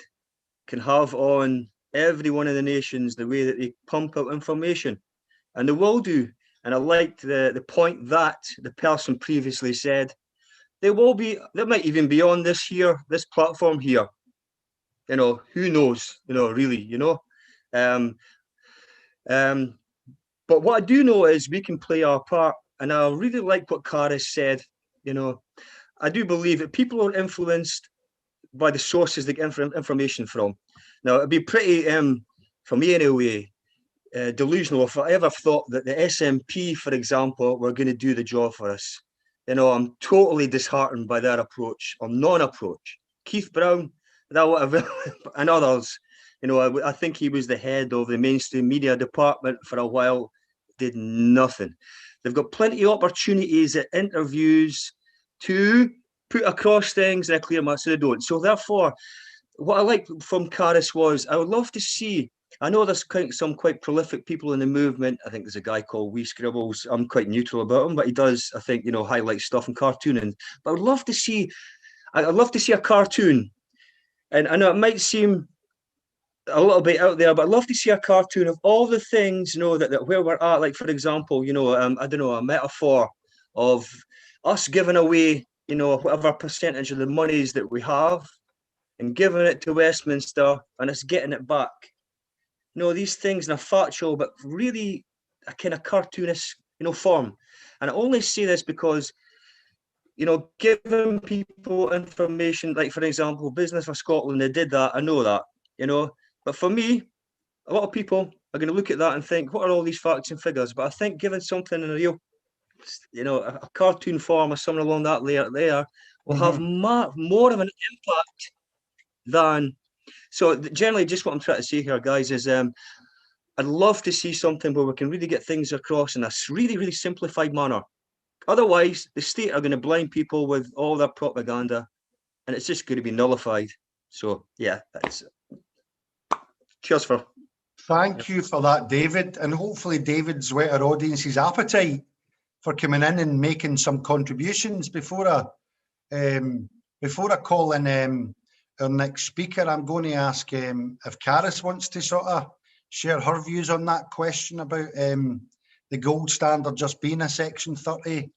can have on every one of the nations, the way that they pump out information. And they will do. And I liked the point that the person previously said. They might even be on this platform here. You know, who knows, really, But what I do know is we can play our part, and I really like what Gareth said. You know, I do believe that people are influenced by the sources they get information from. Now, it'd be pretty, for me anyway, delusional if I ever thought that the SNP, for example, were going to do the job for us. You know, I'm totally disheartened by their approach or non-approach. Keith Brown, that whatever, and others. You know, I think he was the head of the mainstream media department for a while, did nothing. They've got plenty of opportunities at interviews to put across things in a clear manner, so they don't. So therefore, what I like from Gareth was, I would love to see, I know there's some quite prolific people in the movement. I think there's a guy called Wee Scribbles. I'm quite neutral about him, but he does, I think, you know, highlight stuff in cartooning. But I'd love to see a cartoon. And I know it might seem a little bit out there, but I'd love to see a cartoon of all the things, you know, that where we're at. Like, for example, you know, I don't know, a metaphor of us giving away, you know, whatever percentage of the monies that we have and giving it to Westminster and us getting it back. You know, these things in a factual, but really a kind of cartoonish, you know, form. And I only say this because, you know, giving people information, like, for example, Business for Scotland, they did that. I know that, you know. But for me, a lot of people are going to look at that and think, what are all these facts and figures? But I think giving something in a real, you know, a cartoon form or something along that layer there will have more of an impact than. So generally, just what I'm trying to say here, guys, is I'd love to see something where we can really get things across in a really, really simplified manner. Otherwise, the state are going to blind people with all their propaganda, and it's just going to be nullified. So yeah, that's it. Cheers for. Thank you for that, David. And hopefully David's whet our audience's appetite for coming in and making some contributions. Before I call in our next speaker, I'm going to ask if Gareth wants to sort of share her views on that question about the gold standard just being a Section 30,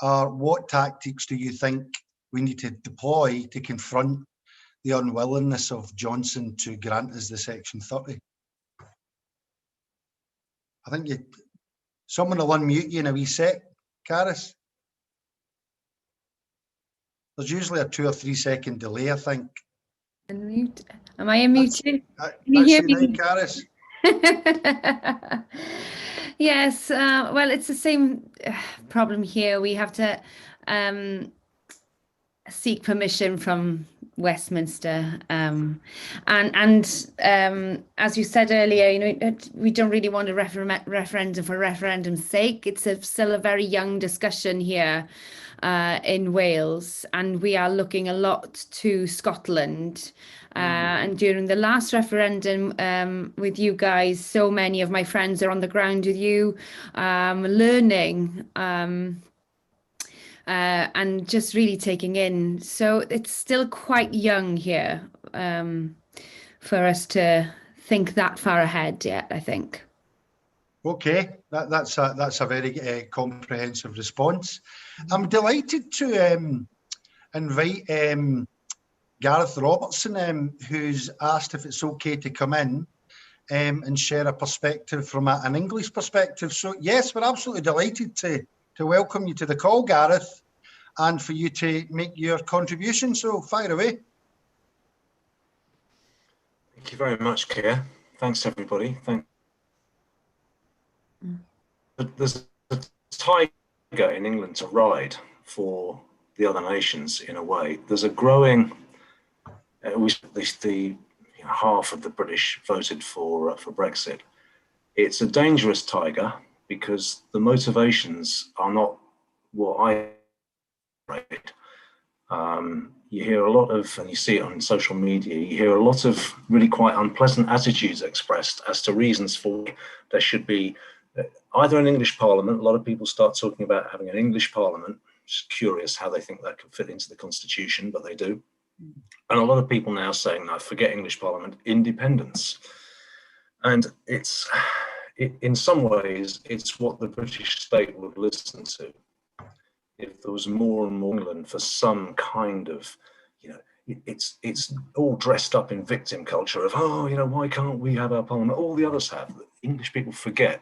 or what tactics do you think we need to deploy to confront the unwillingness of Johnson to grant us the Section 30? I think someone will unmute you in a wee sec, Gareth. There's usually a 2 or 3 second delay, I think. Unmute. Am I unmuted? Can you hear me? Gareth? Yes, well, it's the same problem here. We have to seek permission from Westminster, and as you said earlier, you know, we don't really want a referendum for referendum's sake. It's still a very young discussion here in Wales, and we are looking a lot to Scotland. And during the last referendum with you guys, so many of my friends are on the ground with you, learning and just really taking in. So it's still quite young here for us to think that far ahead yet, I think. Okay, that's a very comprehensive response. I'm delighted to invite Gareth Robertson, who's asked if it's okay to come in and share a perspective from an English perspective. So yes, we're absolutely delighted to welcome you to the call, Gareth, and for you to make your contribution. So fire away. Thank you very much, Keir. Thanks, everybody. There's a tiger in England to ride for the other nations, in a way. There's a growing, at least the half of the British voted for Brexit. It's a dangerous tiger because the motivations are not what I read. You hear a lot of, and you see it on social media, you hear a lot of really quite unpleasant attitudes expressed as to reasons for there should be either an English Parliament. A lot of people start talking about having an English Parliament. Just curious how they think that could fit into the Constitution, but they do. And a lot of people now saying, no, forget English Parliament, independence. And in some ways, it's what the British state would listen to if there was more and more England for some kind of, it's all dressed up in victim culture of, why can't we have our parliament? All the others have. English people forget.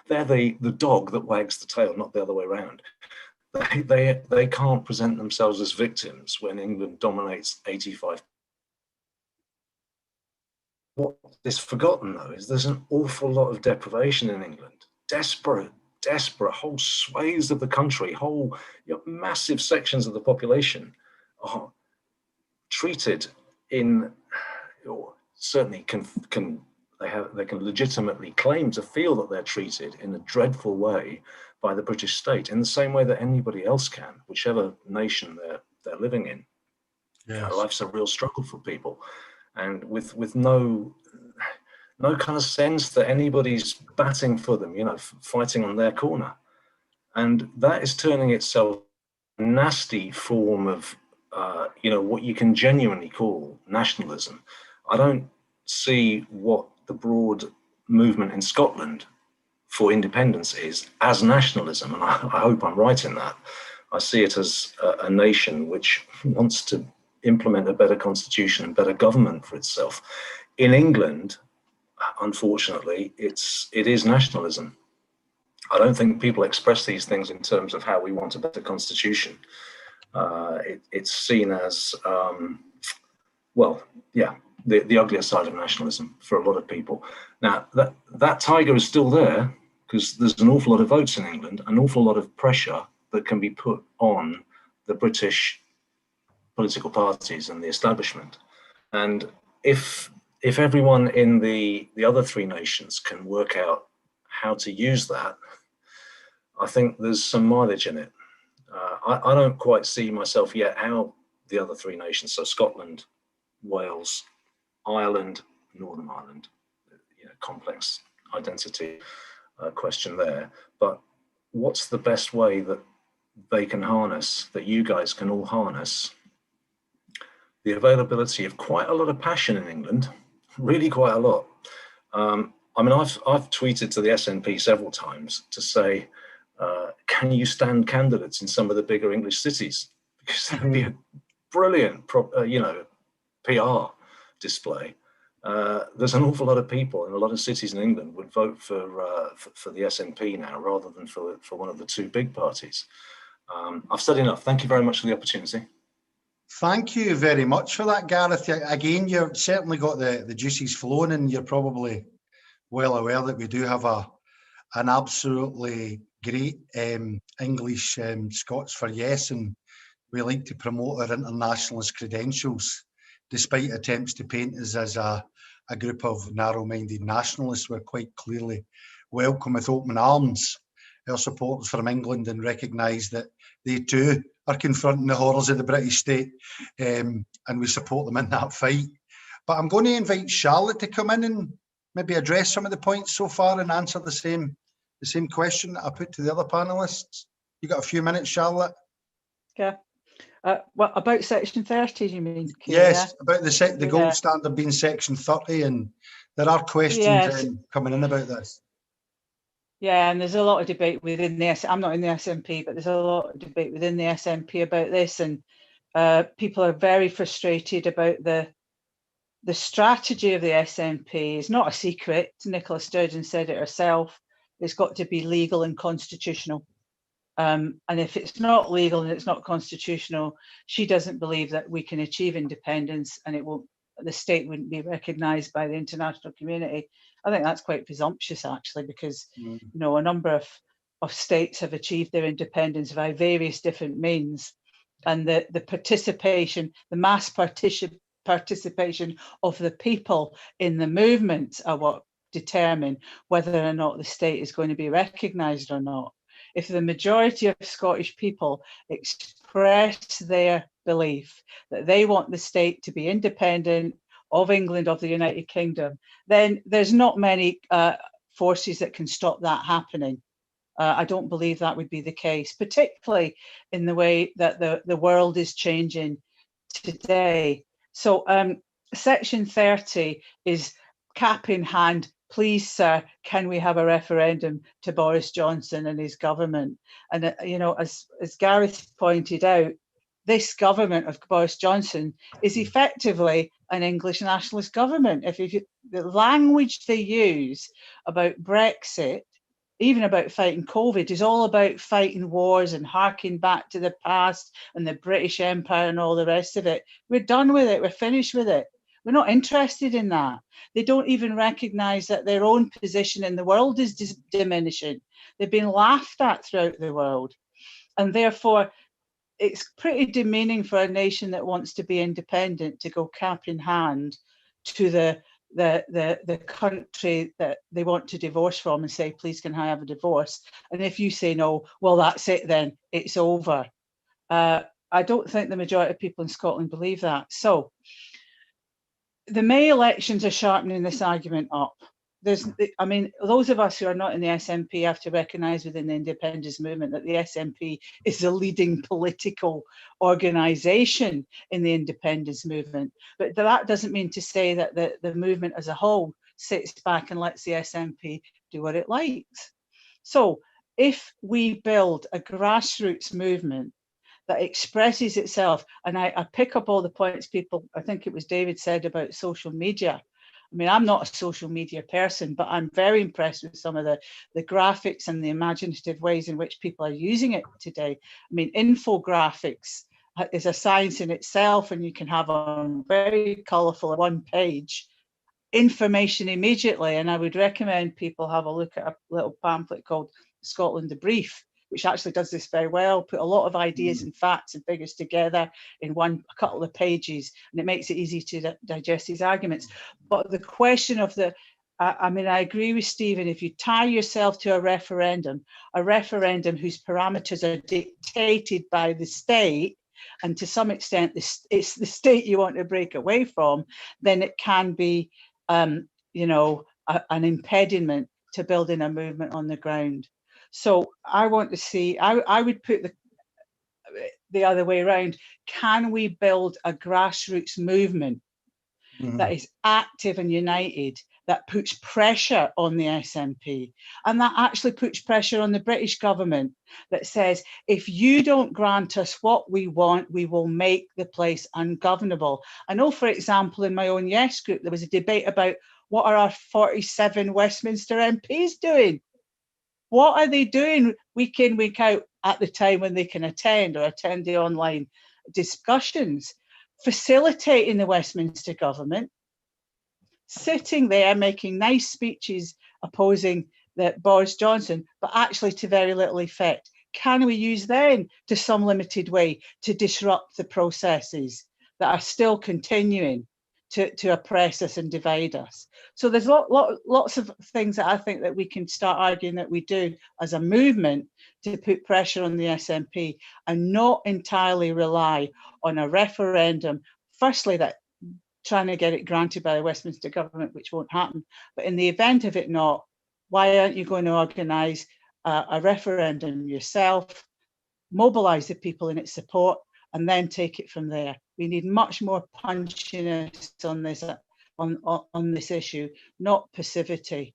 They're the dog that wags the tail, not the other way around. They can't present themselves as victims when England dominates 85. What is forgotten, though, is there's an awful lot of deprivation in England. Desperate whole swathes of the country, whole massive sections of the population are treated in, or certainly they can legitimately claim to feel that they're treated in a dreadful way by the British state, in the same way that anybody else can, whichever nation they're living in. Yes. Life's a real struggle for people, and with no kind of sense that anybody's batting for them, fighting on their corner. And that is turning itself a nasty form of, what you can genuinely call nationalism. I don't see what the broad movement in Scotland for independence is as nationalism, and I hope I'm right in that. I see it as a nation which wants to implement a better constitution and better government for itself. In England, unfortunately, it is nationalism. I don't think people express these things in terms of how we want a better constitution. It's seen as, the uglier side of nationalism for a lot of people. Now, that tiger is still there because there's an awful lot of votes in England, an awful lot of pressure that can be put on the British political parties and the establishment. And if everyone in the other three nations can work out how to use that, I think there's some mileage in it. I don't quite see myself yet how the other three nations, so Scotland, Wales, Ireland, Northern Ireland, complex identity question there, but what's the best way that they can harness, that you guys can all harness, the availability of quite a lot of passion in England, really quite a lot. I've tweeted to the SNP several times to say, can you stand candidates in some of the bigger English cities? Because that would be a brilliant, PR display. There's an awful lot of people in a lot of cities in England would vote for the SNP now rather than for one of the two big parties. I've said enough. Thank you very much for the opportunity. Thank you very much for that, Gareth. Again, you've certainly got the juices flowing, and you're probably well aware that we do have an absolutely great English Scots for Yes, and we like to promote our internationalist credentials, despite attempts to paint us as a group of narrow-minded nationalists. We're quite clearly welcome with open arms our supporters from England and recognise that they too are confronting the horrors of the British state, and we support them in that fight. But I'm going to invite Charlotte to come in and maybe address some of the points so far and answer the same question that I put to the other panellists. You got a few minutes, Charlotte? Yeah. What about section 30, you mean? Yes, about the gold standard being section 30, and there are questions coming in about this. Yeah, and there's a lot of debate within the I'm not in the SNP, but there's a lot of debate within the SNP about this, and people are very frustrated about the strategy of the SNP. Is not a secret. Nicola Sturgeon said it herself. It's got to be legal and constitutional. And if it's not legal and it's not constitutional, she doesn't believe that we can achieve independence, and the state wouldn't be recognised by the international community. I think that's quite presumptuous, actually, because a number of states have achieved their independence by various different means, and the participation, the mass participation of the people in the movement are what determine whether or not the state is going to be recognised or not. If the majority of Scottish people express their belief that they want the state to be independent of England, of the United Kingdom, then there's not many forces that can stop that happening. I don't believe that would be the case, particularly in the way that the world is changing today. So section 30 is cap in hand. Please, sir, can we have a referendum to Boris Johnson and his government? And, as Gareth pointed out, this government of Boris Johnson is effectively an English nationalist government. If the language they use about Brexit, even about fighting COVID, is all about fighting wars and harking back to the past and the British Empire and all the rest of it. We're done with it. We're finished with it. We're not interested in that. They don't even recognise that their own position in the world is diminishing. They've been laughed at throughout the world. And therefore, it's pretty demeaning for a nation that wants to be independent to go cap in hand to the country that they want to divorce from and say, please, can I have a divorce? And if you say no, well, that's it then, it's over. I don't think the majority of people in Scotland believe that. So the May elections are sharpening this argument up. I mean, those of us who are not in the SNP have to recognise within the independence movement that the SNP is the leading political organisation in the independence movement. But that doesn't mean to say that the movement as a whole sits back and lets the SNP do what it likes. So if we build a grassroots movement that expresses itself, and I pick up all the points people, I think it was David said about social media. I mean, I'm not a social media person, but I'm very impressed with some of the graphics and the imaginative ways in which people are using it today. I mean, infographics is a science in itself, and you can have on very colourful one page information immediately. And I would recommend people have a look at a little pamphlet called Scotland the Brief, which actually does this very well, put a lot of ideas and facts and figures together in a couple of pages, and it makes it easy to digest these arguments. But the question of I mean, I agree with Stephen, if you tie yourself to a referendum whose parameters are dictated by the state, and to some extent it's the state you want to break away from, then it can be, you know, an impediment to building a movement on the ground. So I want to see, I would put the other way around. Can we build a grassroots movement that is active and united, that puts pressure on the SNP, and that actually puts pressure on the British government, that says, if you don't grant us what we want, we will make the place ungovernable. I know, for example, in my own Yes group, there was a debate about what are our 47 Westminster MPs doing? What are they doing week in, week out at the time when they can attend or attend the online discussions? Facilitating the Westminster government, sitting there making nice speeches opposing Boris Johnson, but actually to very little effect. Can we use them to some limited way to disrupt the processes that are still continuing to oppress us and divide us? So there's lots of things that I think that we can start arguing that we do as a movement to put pressure on the SNP, and not entirely rely on a referendum, firstly, that trying to get it granted by the Westminster government, which won't happen. But in the event of it not, why aren't you going to organise a referendum yourself, mobilise the people in its support, and then take it from there? We need much more punchiness on this issue, not passivity.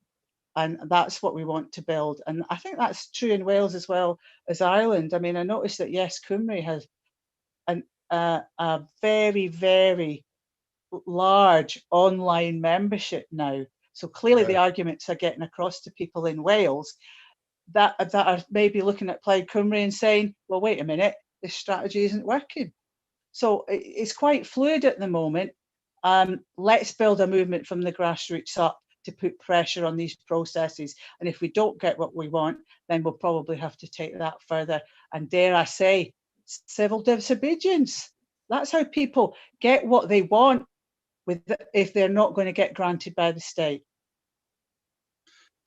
And that's what we want to build. And I think that's true in Wales as well as Ireland. I mean, I noticed that Yes Cymru has a very, very large online membership now. So clearly the arguments are getting across to people in Wales that are maybe looking at Plaid Cymru and saying, well, wait a minute, this strategy isn't working. So it's quite fluid at the moment. Let's build a movement from the grassroots up to put pressure on these processes. And if we don't get what we want, then we'll probably have to take that further. And dare I say, civil disobedience. That's how people get what they want if they're not going to get granted by the state.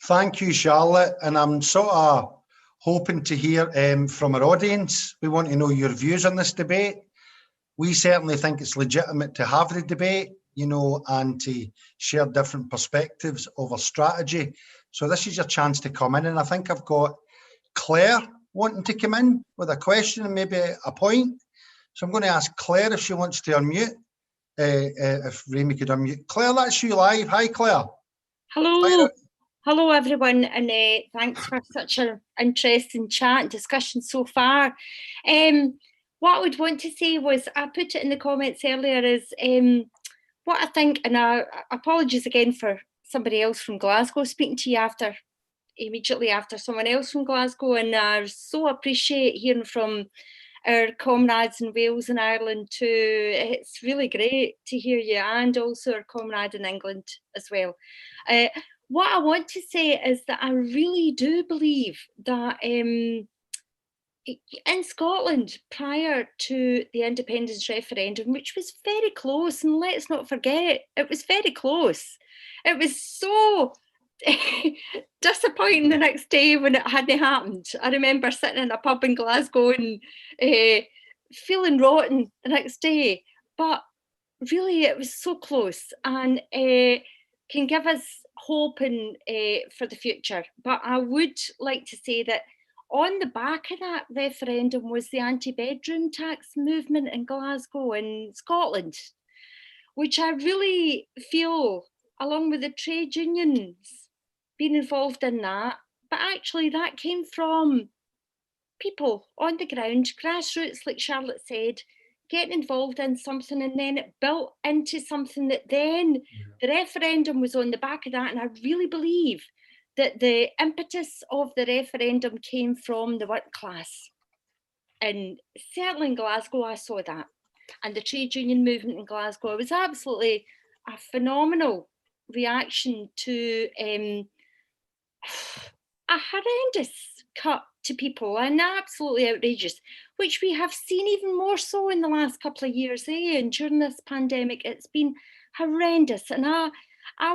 Thank you, Charlotte. And I'm sort of hoping to hear from our audience. We want to know your views on this debate. We certainly think it's legitimate to have the debate, you know, and to share different perspectives of a strategy. So this is your chance to come in. And I think I've got Claire wanting to come in with a question and maybe a point. So I'm going to ask Claire if she wants to unmute. If Remy could unmute. Claire, that's you live. Hi, Claire. Hello. Claire. Hello, everyone, and thanks for such an interesting chat and discussion so far. what I would want to say was, I put it in the comments earlier, is what I think, and apologies again for somebody else from Glasgow speaking to you immediately after someone else from Glasgow, and I so appreciate hearing from our comrades in Wales and Ireland too. It's really great to hear you, and also our comrade in England as well. What I want to say is that I really do believe that in Scotland, prior to the independence referendum, which was very close, and let's not forget, it was very close. It was so disappointing the next day when it hadn't happened. I remember sitting in a pub in Glasgow and feeling rotten the next day, but really it was so close, and can give us hope and for the future. But I would like to say that on the back of that referendum was the anti-bedroom tax movement in Glasgow and Scotland, which I really feel, along with the trade unions, being involved in that. But actually that came from people on the ground, grassroots, like Charlotte said, getting involved in something, and then it built into something that then the referendum was on the back of that. And I really believe that the impetus of the referendum came from the work class. And certainly in Glasgow, I saw that. And the trade union movement in Glasgow, it was absolutely a phenomenal reaction to a horrendous cut to people, and absolutely outrageous, which we have seen even more so in the last couple of years, and during this pandemic, it's been horrendous. And I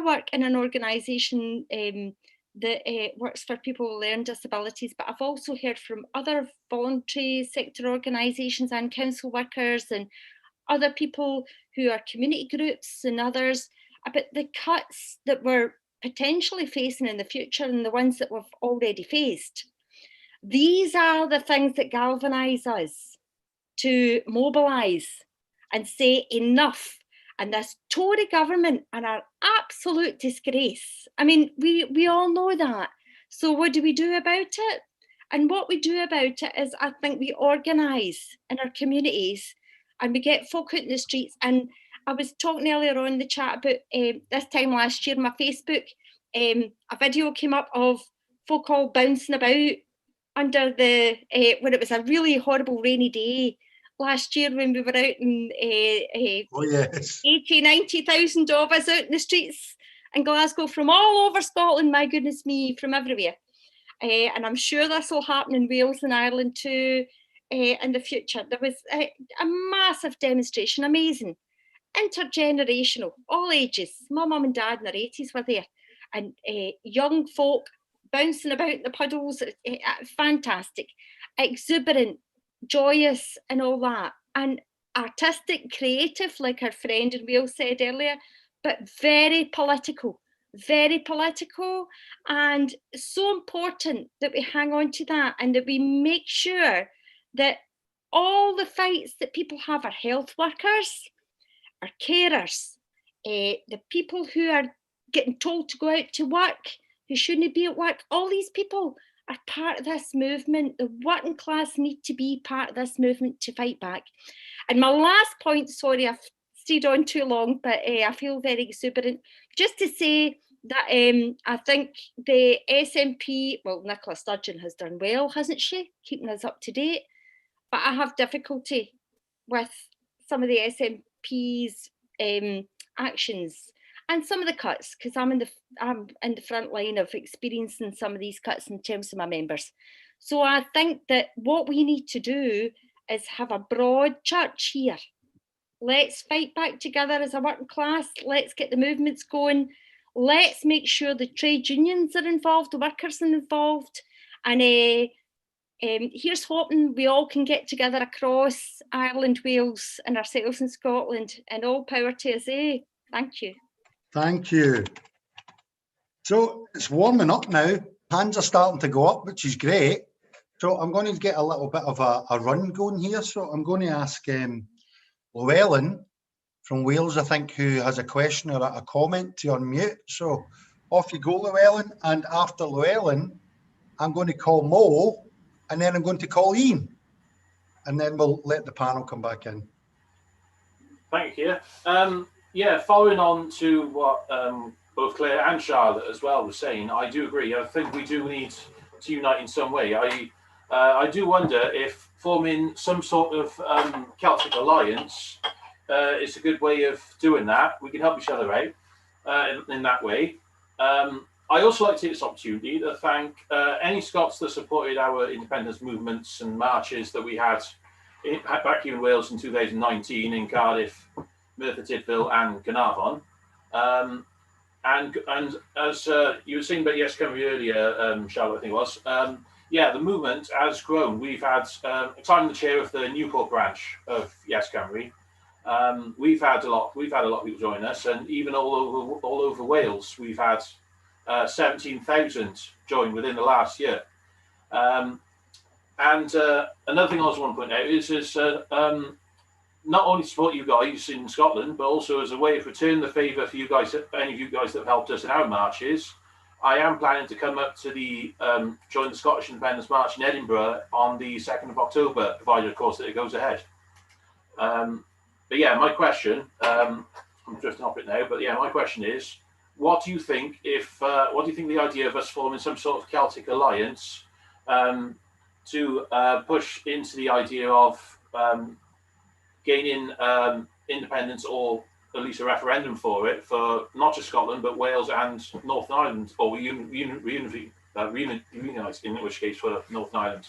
work in an organisation that works for people with learning disabilities, but I've also heard from other voluntary sector organisations and council workers and other people who are community groups and others about the cuts that we're potentially facing in the future and the ones that we've already faced. These are the things that galvanise us to mobilise and say enough. And this Tory government are an absolute disgrace. I mean, we all know that. So what do we do about it? And what we do about it is, I think we organise in our communities and we get folk out in the streets. And I was talking earlier on in the chat about this time last year on my Facebook, a video came up of folk all bouncing about under the, when it was a really horrible rainy day last year when we were out in 80, 90,000 of us out in the streets in Glasgow from all over Scotland, my goodness me, from everywhere. And I'm sure this will happen in Wales and Ireland too in the future. There was a massive demonstration, amazing, intergenerational, all ages. My mum and dad in their 80s were there, and young folk bouncing about in the puddles, fantastic, exuberant, joyous and all that, and artistic, creative, like our friend in Wales said earlier, but very political, and so important that we hang on to that and that we make sure that all the fights that people have, are health workers, are carers, the people who are getting told to go out to work, who shouldn't be at work, all these people are part of this movement. The working class need to be part of this movement to fight back. And my last point, sorry, I've stayed on too long, but I feel very exuberant, just to say that I think the SNP, well, Nicola Sturgeon has done well, hasn't she, keeping us up to date, but I have difficulty with some of the SNP's actions and some of the cuts, because I'm in the front line of experiencing some of these cuts in terms of my members. So I think that what we need to do is have a broad church here. Let's fight back together as a working class. Let's get the movements going. Let's make sure the trade unions are involved, the workers are involved. And here's hoping we all can get together across Ireland, Wales and ourselves in Scotland. And all power to us, Thank you. Thank you. So it's warming up now. Hands are starting to go up, which is great. So I'm going to get a little bit of a run going here. So I'm going to ask Llewellyn from Wales, I think, who has a question or a comment to unmute. So off you go, Llewellyn. And after Llewellyn, I'm going to call Mo, and then I'm going to call Ian. and then we'll let the panel come back in. Thank you. Yeah, following on to what both Claire and Charlotte as well were saying, I do agree. I think we do need to unite in some way. I do wonder if forming some sort of Celtic alliance is a good way of doing that. We can help each other out in that way. I also like to take this opportunity to thank any Scots that supported our independence movements and marches that we had back here in Wales in 2019 in Cardiff, Merthyr Tydfil and Gaernarfon. And as you were saying about Yes Cymru earlier, Charlotte, I think it was, yeah, the movement has grown. We've had, I'm the chair of the Mccourt branch of Yes Cymru. We've had a lot of people join us, and even all over Wales, we've had 17,000 join within the last year. And another thing I also want to point out is not only support you guys in Scotland, but also as a way of returning the favour for you guys, any of you guys that have helped us in our marches. I am planning to come up to the join the Scottish Independence March in Edinburgh on the 2nd of October, provided, of course, that it goes ahead. But yeah, my question, I'm drifting off it now, but yeah, my question is, what do you think the idea of us forming some sort of Celtic alliance to push into the idea of gaining independence, or at least a referendum for it, for not just Scotland, but Wales and Northern Ireland, or reunite, in which case for Northern Ireland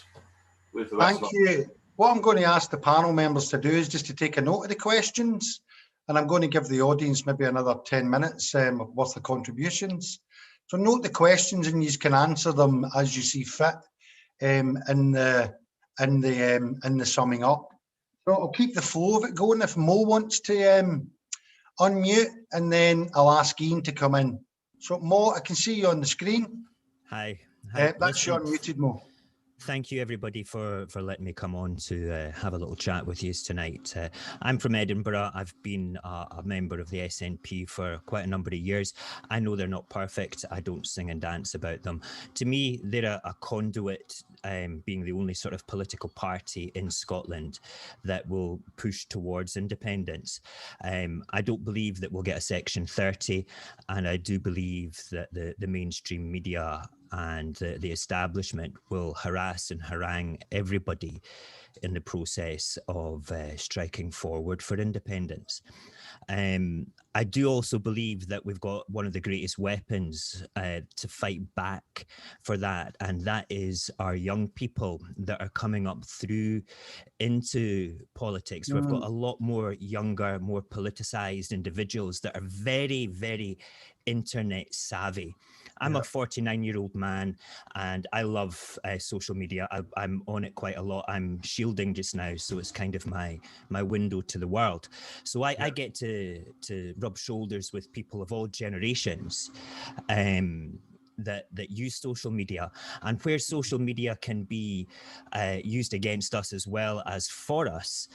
with the rest of Thank you. What I'm going to ask the panel members to do is just to take a note of the questions, and I'm going to give the audience maybe another 10 minutes worth of contributions. So note the questions, and you can answer them as you see fit in the summing up. So I'll keep the flow of it going. If Mo wants to unmute, and then I'll ask Ian to come in. So Mo, I can see you on the screen. Hi. That's you unmuted, Mo. Thank you, everybody, for letting me come on to have a little chat with you tonight. I'm from Edinburgh. I've been a member of the SNP for quite a number of years. I know they're not perfect. I don't sing and dance about them. To me, they're a conduit, being the only sort of political party in Scotland that will push towards independence. I don't believe that we'll get a Section 30, and I do believe that the mainstream media and the establishment will harass and harangue everybody in the process of striking forward for independence. I do also believe that we've got one of the greatest weapons to fight back for that, and that is our young people that are coming up through into politics. We've got a lot more younger, more politicized individuals that are very, very internet savvy. I'm a 49-year-old man, and I love social media. I'm on it quite a lot. I'm shielding just now, so it's kind of my window to the world. So I get to rub shoulders with people of all generations that use social media, and where social media can be used against us as well as for us,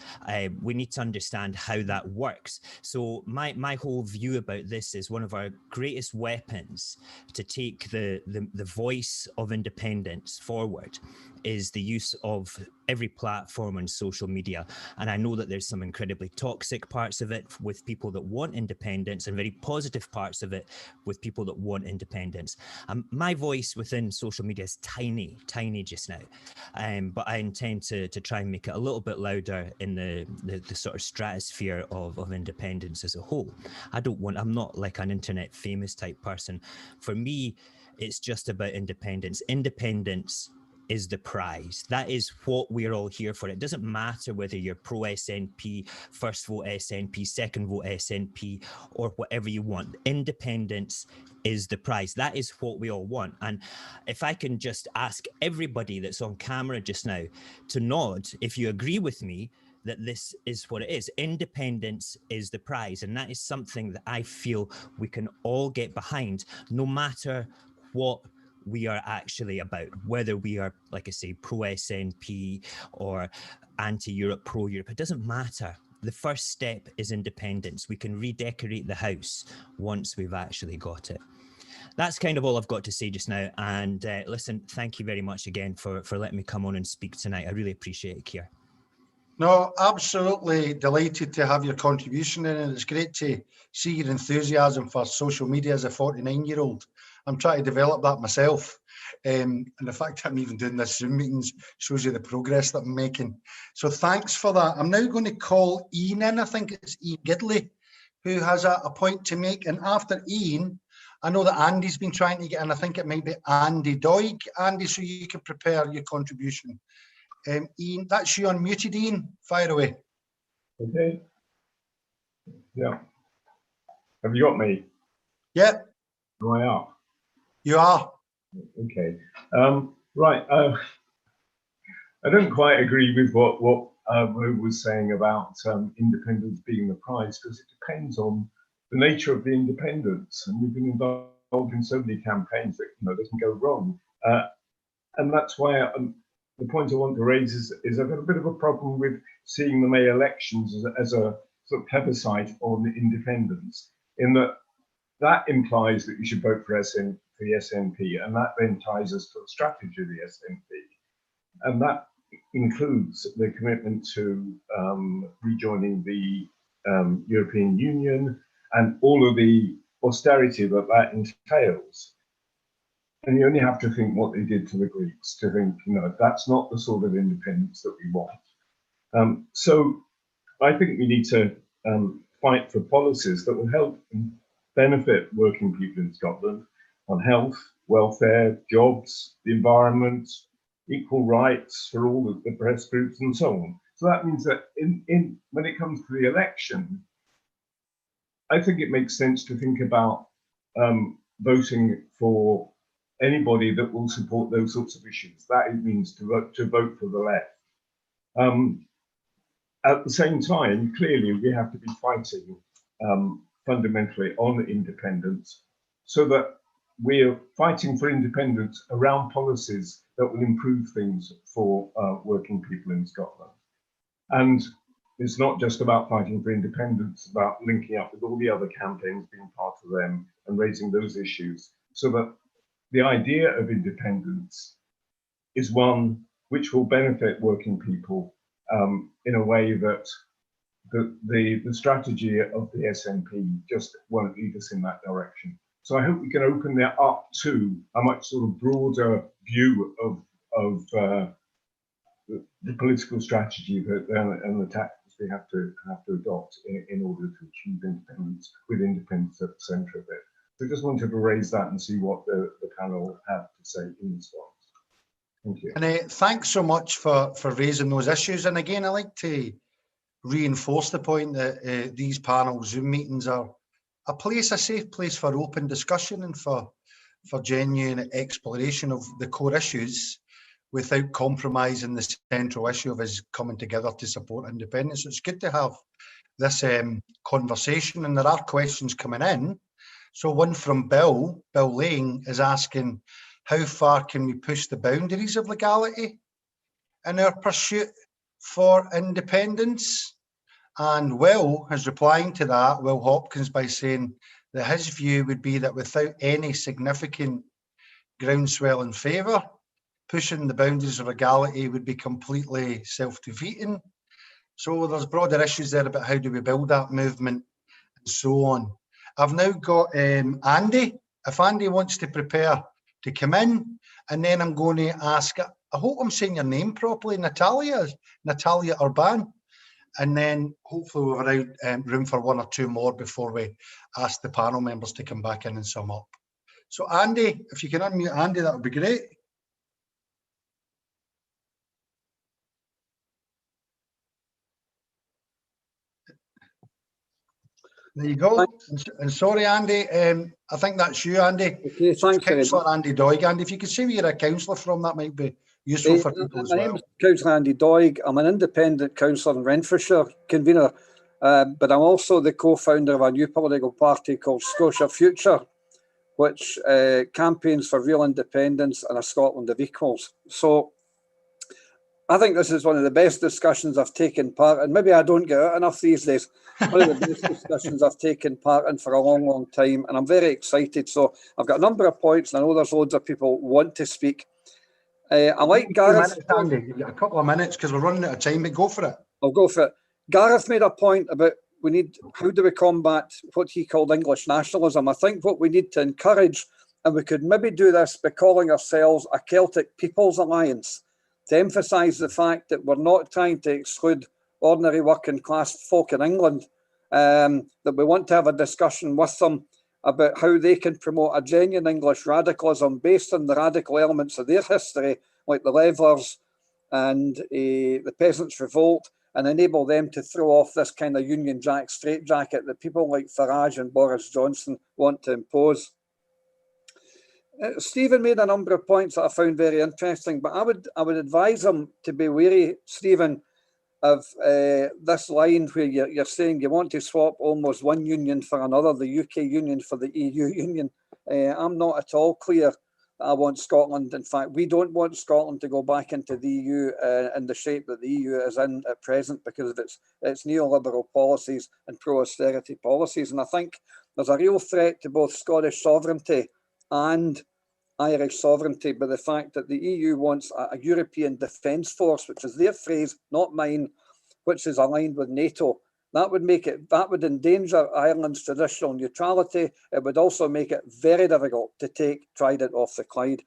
we need to understand how that works. So my whole view about this is one of our greatest weapons to take the voice of independence forward is the use of every platform on social media. And I know that there's some incredibly toxic parts of it with people that want independence, and very positive parts of it with people that want independence. My voice within social media is tiny just now, but I intend to try and make it a little bit louder in the sort of stratosphere of independence as a whole. I'm not like an internet famous type person. For me, it's just about independence. Independence is the prize. That is what we're all here for. It doesn't matter whether you're pro-SNP, first vote SNP, second vote SNP, or whatever you want. Independence is the prize. That is what we all want. And if I can just ask everybody that's on camera just now to nod, if you agree with me that this is what it is. Independence is the prize. And that is something that I feel we can all get behind, no matter what we are actually about, whether we are, like I say, pro-SNP or anti-Europe, pro-Europe. It doesn't matter. The first step is independence. We can redecorate the house once we've actually got it. That's kind of all I've got to say just now. And listen, thank you very much again for letting me come on and speak tonight. I really appreciate it, Keir. No, absolutely delighted to have your contribution in it. It's great to see your enthusiasm for social media as a 49-year-old. I'm trying to develop that myself. And the fact that I'm even doing this Zoom meetings shows you the progress that I'm making. So thanks for that. I'm now going to call Ian in. I think it's Ian Gidley who has a point to make. And after Ian, I know that Andy's been trying to get in. I think it might be Andy Doig. Andy, so you can prepare your contribution. Ian, that's you unmuted, Ian. Fire away. Okay. Yeah. Have you got me? Yeah. Am I up? You are. Okay. Right. I don't quite agree with what Mo was saying about independence being the prize, because it depends on the nature of the independence. And we've been involved in so many campaigns that they can go wrong. And that's why the point I want to raise is I've got a bit of a problem with seeing the May elections as a sort of plebiscite on independence, in that implies that you should vote for the SNP, and that then ties us to the strategy of the SNP. And that includes the commitment to rejoining the European Union and all of the austerity that entails. And you only have to think what they did to the Greeks to think, that's not the sort of independence that we want. So I think we need to fight for policies that will help and benefit working people in Scotland on health, welfare, jobs, the environment, equal rights for all of the press groups and so on. So that means that when it comes to the election, I think it makes sense to think about voting for anybody that will support those sorts of issues. That it means to vote for the left. At the same time, clearly, we have to be fighting fundamentally on independence, so that we're fighting for independence around policies that will improve things for working people in Scotland. And it's not just about fighting for independence, it's about linking up with all the other campaigns, being part of them and raising those issues, so that the idea of independence is one which will benefit working people in a way that the strategy of the SNP just won't lead us in that direction. So I hope we can open that up to a much sort of broader view of the political strategy and the tactics we have to adopt in order to achieve independence, with independence at the centre of it. So just wanted to raise that and see what the panel have to say in response. Thank you. And thanks so much for raising those issues. And again, I like to reinforce the point that these panel Zoom meetings are a safe place for open discussion and for genuine exploration of the core issues without compromising the central issue of us coming together to support independence. It's good to have this conversation, and there are questions coming in. So one from Bill Lang is asking, how far can we push the boundaries of legality in our pursuit for independence? And Will is replying to that, Will Hopkins, by saying that his view would be that without any significant groundswell in favour, pushing the boundaries of legality would be completely self-defeating. So there's broader issues there about how do we build that movement and so on. I've now got Andy. If Andy wants to prepare to come in, and then I'm going to ask, I hope I'm saying your name properly, Natalia Urban, and then hopefully we'll have room for one or two more before we ask the panel members to come back in and sum up. So Andy, if you can unmute Andy, that would be great. There you go. And sorry, Andy, I think that's you, Andy. Okay, thanks. Councillor Andy Doig. Andy, if you could say where you're a councillor from, that might be useful for people as well. My name is Councillor Andy Doig. I'm an independent councillor in Renfrewshire, convener, but I'm also the co-founder of a new political party called Scotia Future, which campaigns for real independence and a Scotland of equals. So I think this is one of the best discussions I've taken part in. Maybe I don't get out enough these days. One of the best discussions I've taken part in for a long, long time, and I'm very excited. So I've got a number of points, and I know there's loads of people want to speak. I like Two Gareth. minutes, Andy. You've got a couple of minutes because we're running out of time, but go for it. I'll go for it. Gareth made a point about how do we combat what he called English nationalism. I think what we need to encourage, and we could maybe do this by calling ourselves a Celtic People's Alliance, to emphasise the fact that we're not trying to exclude ordinary working class folk in England, that we want to have a discussion with them about how they can promote a genuine English radicalism based on the radical elements of their history, like the Levellers and the Peasants' Revolt, and enable them to throw off this kind of Union Jack straitjacket that people like Farage and Boris Johnson want to impose. Stephen made a number of points that I found very interesting, but I would advise him to be wary, Stephen, of this line where you're saying you want to swap almost one union for another, the UK union for the EU union. I'm not at all clear that I want Scotland. In fact, we don't want Scotland to go back into the EU in the shape that the EU is in at present because of its neoliberal policies and pro-austerity policies. And I think there's a real threat to both Scottish sovereignty and Irish sovereignty by the fact that the EU wants a European defence force, which is their phrase, not mine, which is aligned with NATO. That would endanger Ireland's traditional neutrality. It would also make it very difficult to take Trident off the Clyde.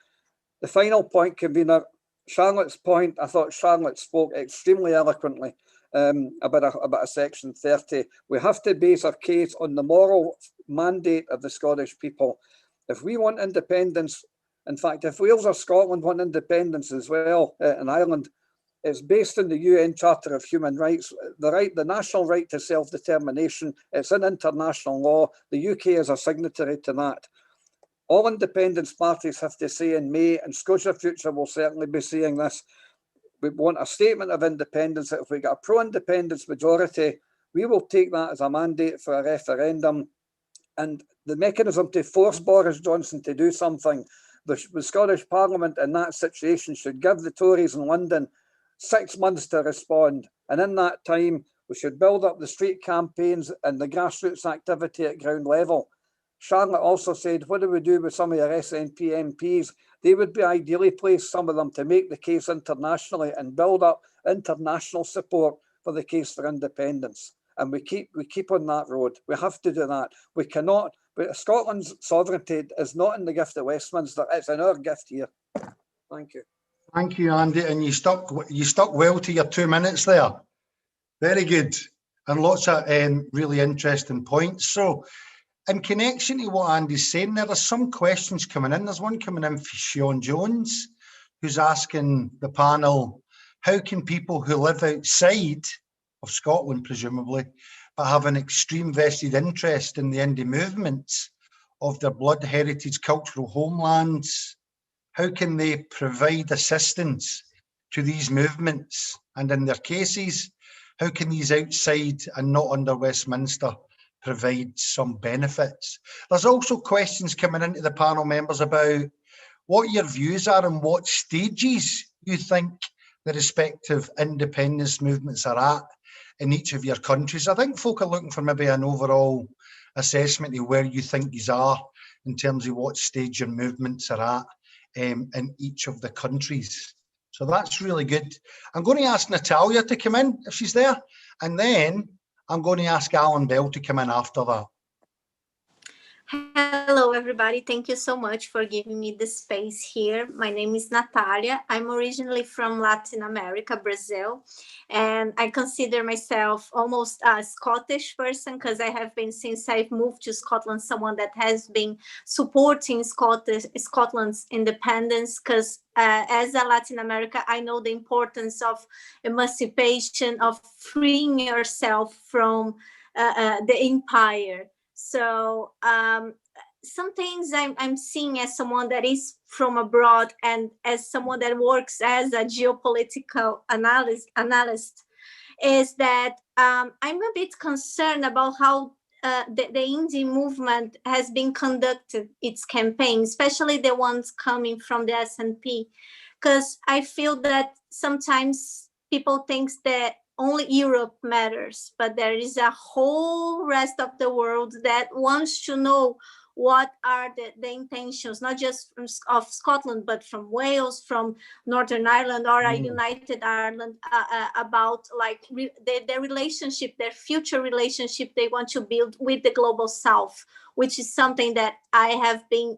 The final point, convener, Charlotte's point, I thought Charlotte spoke extremely eloquently about a Section 30. We have to base our case on the moral mandate of the Scottish people. If we want independence, in fact, if Wales or Scotland want independence as well in Ireland, it's based on the UN Charter of Human Rights, the national right to self-determination. It's in international law. The UK is a signatory to that. All independence parties have to say in May, and Scotia Future will certainly be saying this. We want a statement of independence. That if we get a pro-independence majority, we will take that as a mandate for a referendum. And the mechanism to force Boris Johnson to do something, the Scottish Parliament in that situation should give the Tories in London 6 months to respond. And in that time, we should build up the street campaigns and the grassroots activity at ground level. Charlotte also said, what do we do with some of your SNP MPs? They would be ideally placed, some of them, to make the case internationally and build up international support for the case for independence. And we keep on that road. We have to do that. We cannot, but Scotland's sovereignty is not in the gift of Westminster. It's in our gift here. Thank you. Thank you, Andy. And you stuck well to your 2 minutes there. Very good. And lots of really interesting points. So in connection to what Andy's saying, there are some questions coming in. There's one coming in for Sean Jones, who's asking the panel, how can people who live outside of Scotland, presumably, but have an extreme vested interest in the indie movements of their blood heritage cultural homelands, how can they provide assistance to these movements? And in their cases, how can these outside and not under Westminster provide some benefits? There's also questions coming into the panel members about what your views are and what stages you think the respective independence movements are at in each of your countries. I think folk are looking for maybe an overall assessment of where you think you are in terms of what stage your movements are at in each of the countries. So that's really good. I'm going to ask Natalia to come in if she's there, and then I'm going to ask Alan Bell to come in after that. Hello, everybody. Thank you so much for giving me the space here. My name is Natalia. I'm originally from Latin America, Brazil, and I consider myself almost a Scottish person because I have been, since I've moved to Scotland, someone that has been supporting Scotland's independence because as a Latin America, I know the importance of emancipation, of freeing yourself from the empire. So some things I'm seeing as someone that is from abroad and as someone that works as a geopolitical analyst is that I'm a bit concerned about how the indie movement has been conducted its campaign, especially the ones coming from the SNP, because I feel that sometimes people think that only Europe matters, but there is a whole rest of the world that wants to know what are the intentions, not just of Scotland, but from Wales, from Northern Ireland, or United Ireland, about like their relationship, their future relationship they want to build with the global South, which is something that I have been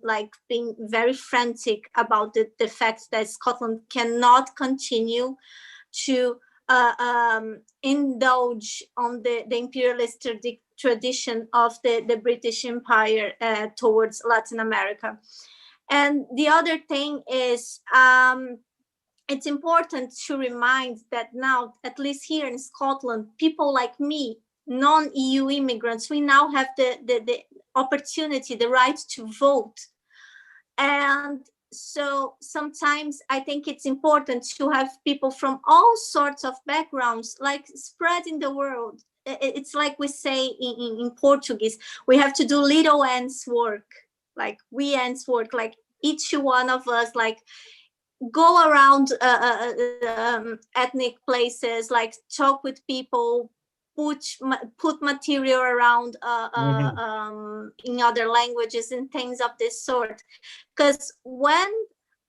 very frantic about, the fact that Scotland cannot continue to indulge on the imperialist tradition of the British Empire towards Latin America. And the other thing is, it's important to remind that now, at least here in Scotland, people like me, non-EU immigrants, we now have the opportunity, the right to vote. And so sometimes I think it's important to have people from all sorts of backgrounds, like, spread in the world. It's like we say in Portuguese, we have to do little ants work, like we ants work, like each one of us, like, go around ethnic places, like talk with people, put material around in other languages and things of this sort. Because when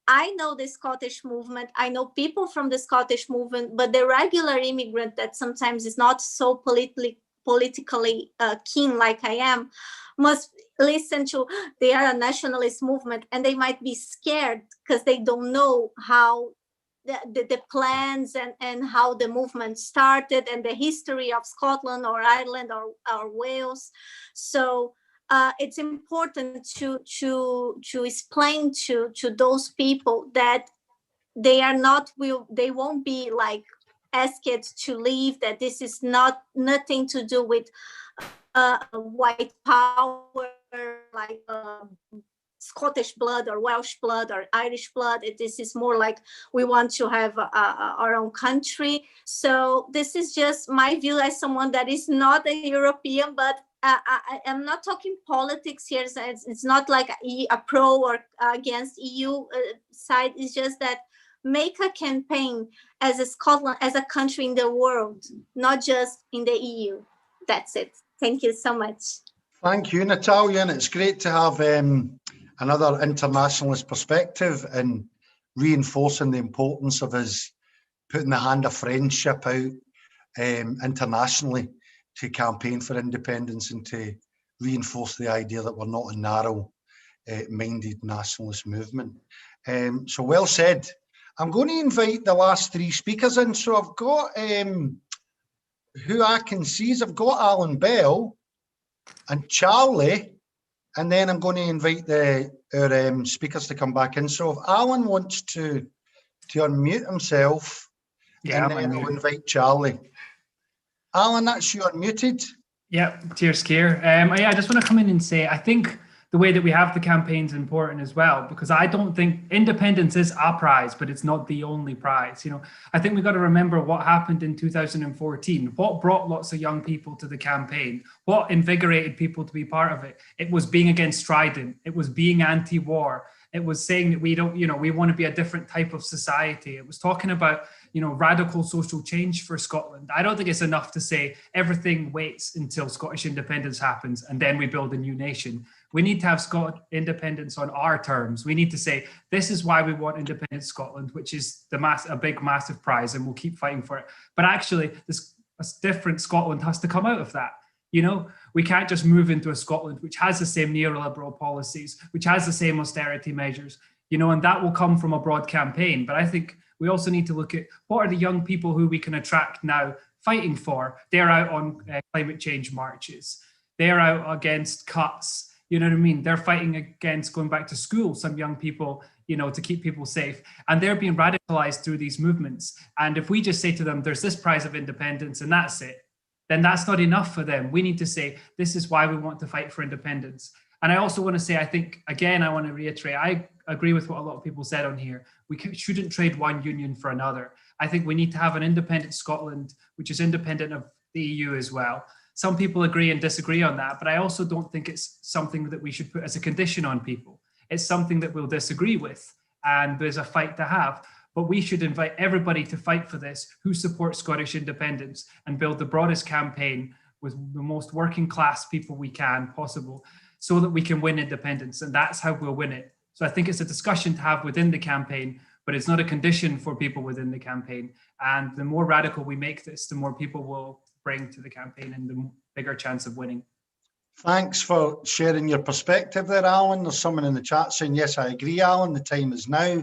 I know the Scottish movement, I know people from the Scottish movement, but the regular immigrant that sometimes is not so politically keen like I am, must listen to, they are a nationalist movement, and they might be scared because they don't know how the plans and how the movement started and the history of Scotland or Ireland or Wales. So it's important to explain to those people that they won't be like asked to leave, that this is nothing to do with white power, like Scottish blood or Welsh blood or Irish blood. This is more like we want to have our own country. So this is just my view as someone that is not a European, but I am not talking politics here. So it's not like a pro or against EU side. It's just that make a campaign as a Scotland, as a country in the world, not just in the EU. That's it. Thank you so much. Thank you, Natalia. And it's great to have another internationalist perspective and reinforcing the importance of us putting the hand of friendship out internationally to campaign for independence and to reinforce the idea that we're not a narrow-minded nationalist movement. So well said. I'm going to invite the last three speakers in. So I've got, who I can see is I've got Alan Bell and Charlie, and then I'm going to invite our speakers to come back in. So if Alan wants to unmute himself, and then I'll invite Charlie. Alan, that's you unmuted. Yeah, cheers, Keir. I just want to come in and say, I think the way that we have the campaign is important as well, because I don't think independence is a prize, but it's not the only prize. You know, I think we've got to remember what happened in 2014, what brought lots of young people to the campaign, what invigorated people to be part of it. It was being against strident. It was being anti-war. It was saying that we don't, we want to be a different type of society. It was talking about, radical social change for Scotland. I don't think it's enough to say everything waits until Scottish independence happens and then we build a new nation. We need to have independence on our terms. We need to say, this is why we want independent Scotland, which is a big, massive prize, and we'll keep fighting for it. But actually, a different Scotland has to come out of that. We can't just move into a Scotland which has the same neoliberal policies, which has the same austerity measures, and that will come from a broad campaign. But I think we also need to look at what are the young people who we can attract now fighting for. They're out on climate change marches. They're out against cuts. You know what I mean? They're fighting against going back to school, some young people, to keep people safe. And they're being radicalized through these movements. And if we just say to them, there's this prize of independence and that's it, then that's not enough for them. We need to say, this is why we want to fight for independence. And I also want to say, I think, again, I want to reiterate, I agree with what a lot of people said on here. We shouldn't trade one union for another. I think we need to have an independent Scotland, which is independent of the EU as well. Some people agree and disagree on that, but I also don't think it's something that we should put as a condition on people. It's something that we'll disagree with, and there's a fight to have. But we should invite everybody to fight for this who support Scottish independence and build the broadest campaign with the most working class people we can possible. so that we can win independence. And that's how we'll win it. So I think it's a discussion to have within the campaign, but it's not a condition for people within the campaign. And the more radical we make this, the more people will bring to the campaign and the bigger chance of winning. Thanks for sharing your perspective there, Alan. There's someone in the chat saying, yes, I agree, Alan, the time is now.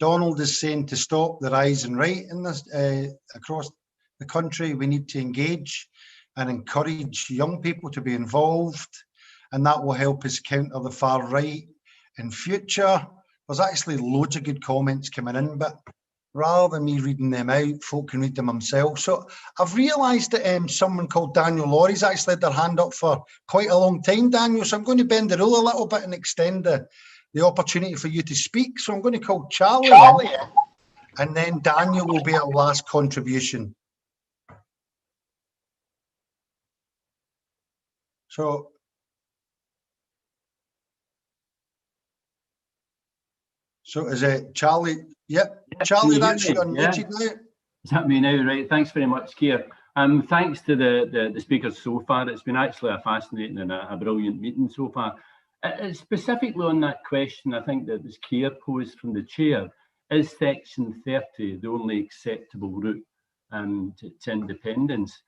Donald is saying to stop the rise and right in this across the country, we need to engage and encourage young people to be involved, and that will help us counter the far right in future. There's actually loads of good comments coming in, but rather than me reading them out, folk can read them themselves. So I've realised that someone called Daniel Laurie's actually had their hand up for quite a long time, Daniel, so I'm going to bend the rule a little bit and extend the opportunity for you to speak. So I'm going to call Charlie in, and then Daniel will be our last contribution. So is it Charlie? Yep, Charlie, that's you unmuted now. Is that me now? Right. Thanks very much, Keir. Thanks to the speakers so far. It's been actually a fascinating and a brilliant meeting so far. Specifically on that question, I think that was Keir posed from the chair. Is Section 30 the only acceptable route to independence?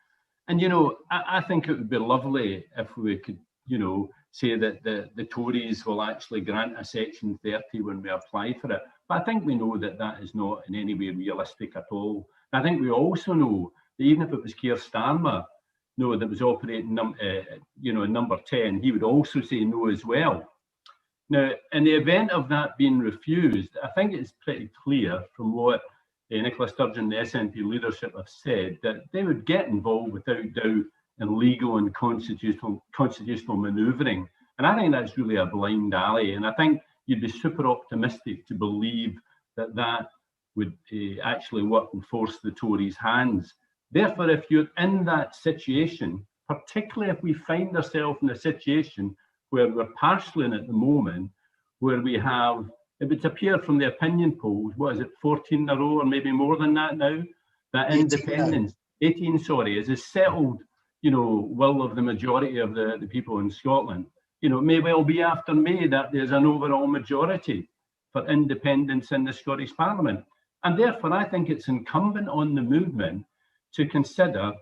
And, you know, I think it would be lovely if we could, you know, say that the Tories will actually grant a Section 30 when we apply for it. But I think we know that that is not in any way realistic at all. I think we also know that even if it was Keir Starmer, that was operating, in number 10, he would also say no as well. Now, in the event of that being refused, I think it's pretty clear from what Nicola Sturgeon and the SNP leadership have said that they would get involved without doubt in legal and constitutional manoeuvring. And I think that's really a blind alley. And I think you'd be super optimistic to believe that that would actually work and force the Tories' hands. Therefore, if you're in that situation, particularly if we find ourselves in a situation where we're partially in at the moment, where we have, it would appear from the opinion polls, what is it, 14 in a row or maybe more than that now, that independence, 18, sorry, is a settled, will of the majority of the people in Scotland. It may well be after May that there's an overall majority for independence in the Scottish Parliament. And therefore, I think it's incumbent on the movement to consider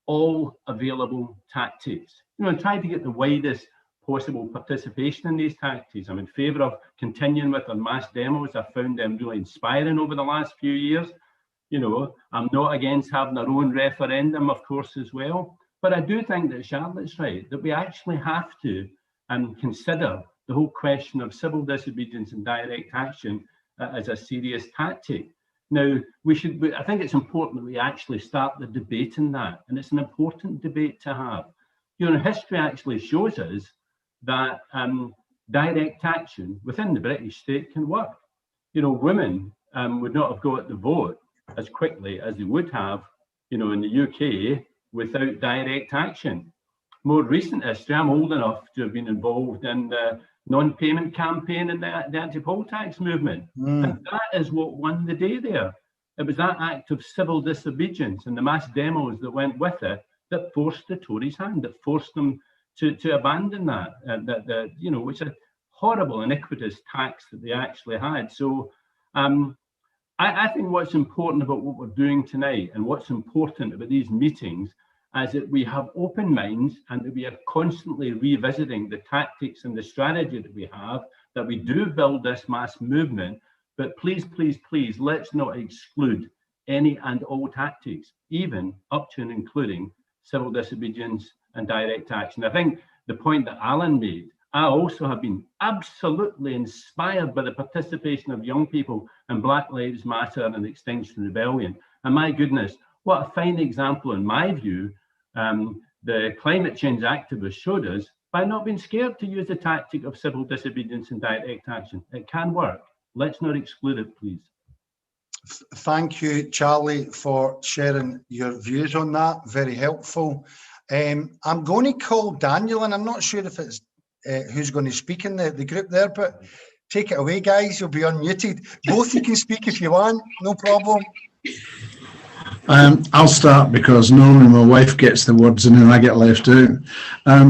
all available tactics, and try to get the widest possible participation in these tactics. I'm in favour of continuing with our mass demos. I found them really inspiring over the last few years. I'm not against having our own referendum, of course, as well. But I do think that Charlotte's right, that we actually have to consider the whole question of civil disobedience and direct action as a serious tactic. Now, I think it's important that we actually start the debate in that, and it's an important debate to have. History actually shows us that direct action within the British state can work. Women would not have got the vote as quickly as they would have, in the UK without direct action. More recent history, I'm old enough to have been involved in the non-payment campaign and the anti-poll tax movement. And that is what won the day there. It was that act of civil disobedience and the mass demos that went with it that forced the Tories' hand, that forced them to abandon that, which is a horrible, iniquitous tax that they actually had. So I think what's important about what we're doing tonight and what's important about these meetings is that we have open minds and that we are constantly revisiting the tactics and the strategy that we have, that we do build this mass movement, but please, please, please, let's not exclude any and all tactics, even up to and including civil disobedience and direct action. I think the point that Alan made, I also have been absolutely inspired by the participation of young people in Black Lives Matter and Extinction Rebellion. And my goodness, what a fine example, in my view, the climate change activists showed us by not being scared to use the tactic of civil disobedience and direct action. It can work. Let's not exclude it, please. Thank you, Charlie, for sharing your views on that. Very helpful. I'm going to call Daniel, and I'm not sure if it's who's going to speak in the group there, but take it away, guys. You'll be unmuted. Both you can speak if you want, no problem. I'll start because normally my wife gets the words in and I get left out.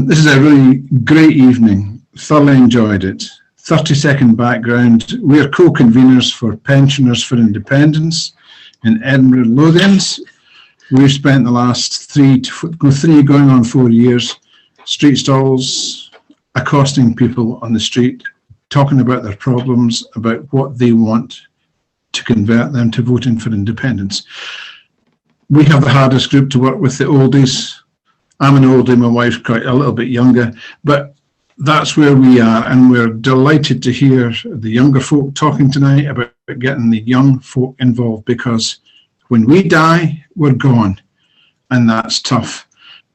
This is a really great evening. Thoroughly enjoyed it. 30-second background. We are co-conveners for Pensioners for Independence in Edinburgh Lothians. We've spent the last three going on 4 years, street stalls, accosting people on the street, talking about their problems, about what they want to convert them to voting for independence. We have the hardest group to work with, the oldies. I'm an oldie, my wife's quite a little bit younger, but that's where we are, and we're delighted to hear the younger folk talking tonight about getting the young folk involved, because when we die, we're gone, and that's tough.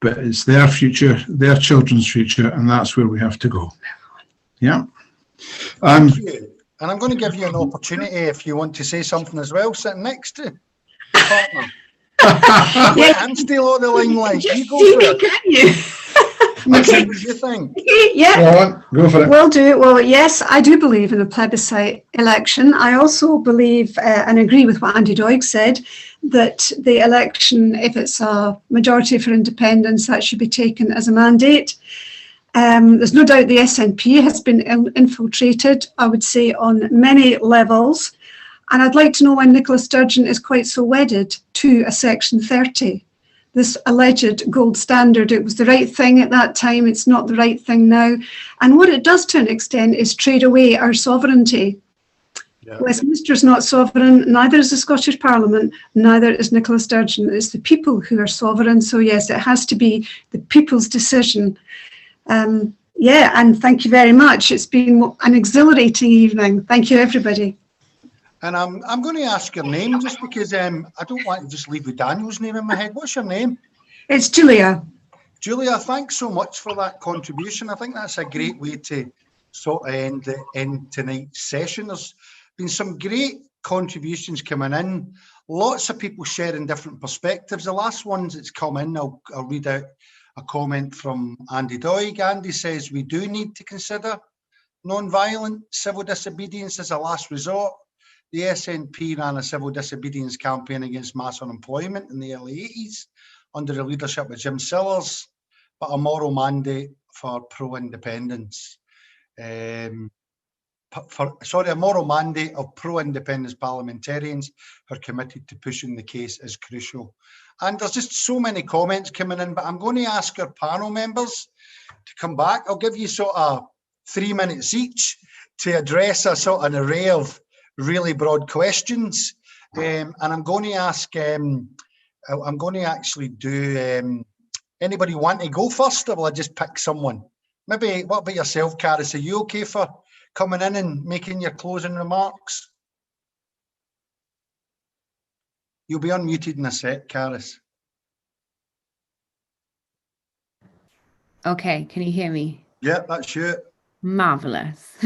But it's their future, their children's future, and that's where we have to go. Yeah. Thank you. And I'm going to give you an opportunity if you want to say something as well, sitting next to your partner. I'm still on the limelight. You go for it. Can you? What do you think? Yeah. Go for it. Will do. Well, yes, I do believe in a plebiscite election. I also believe and agree with what Andy Doig said, that the election, if it's a majority for independence, that should be taken as a mandate. There's no doubt the SNP has been infiltrated, I would say, on many levels. And I'd like to know why Nicola Sturgeon is quite so wedded to a Section 30. This alleged gold standard. It was the right thing at that time. It's not the right thing now. And what it does to an extent is trade away our sovereignty. Yeah. Westminster's not sovereign, neither is the Scottish Parliament, neither is Nicola Sturgeon. It's the people who are sovereign. So yes, it has to be the people's decision. Yeah, and thank you very much. It's been an exhilarating evening. Thank you, everybody. And I'm going to ask your name, just because I don't want to just leave with Daniel's name in my head. What's your name? It's Julia. Julia, thanks so much for that contribution. I think that's a great way to sort of end tonight's session. There's been some great contributions coming in. Lots of people sharing different perspectives. The last ones that's come in, I'll read out a comment from Andy Doig. Andy says we do need to consider non-violent civil disobedience as a last resort. The SNP ran a civil disobedience campaign against mass unemployment in the early 80s under the leadership of Jim Sillars, but a moral mandate for pro-independence. A moral mandate of pro-independence parliamentarians who are committed to pushing the case is crucial. And there's just so many comments coming in, but I'm going to ask our panel members to come back. I'll give you sort of 3 minutes each to address a sort of an array of really broad questions. And I'm going to ask, I'm going to actually do, anybody want to go first, or will I just pick someone? Maybe, what about yourself, Caris? Are you okay for coming in and making your closing remarks? You'll be unmuted in a sec, Caris. Okay, can you hear me? Yeah, that's you. Marvellous.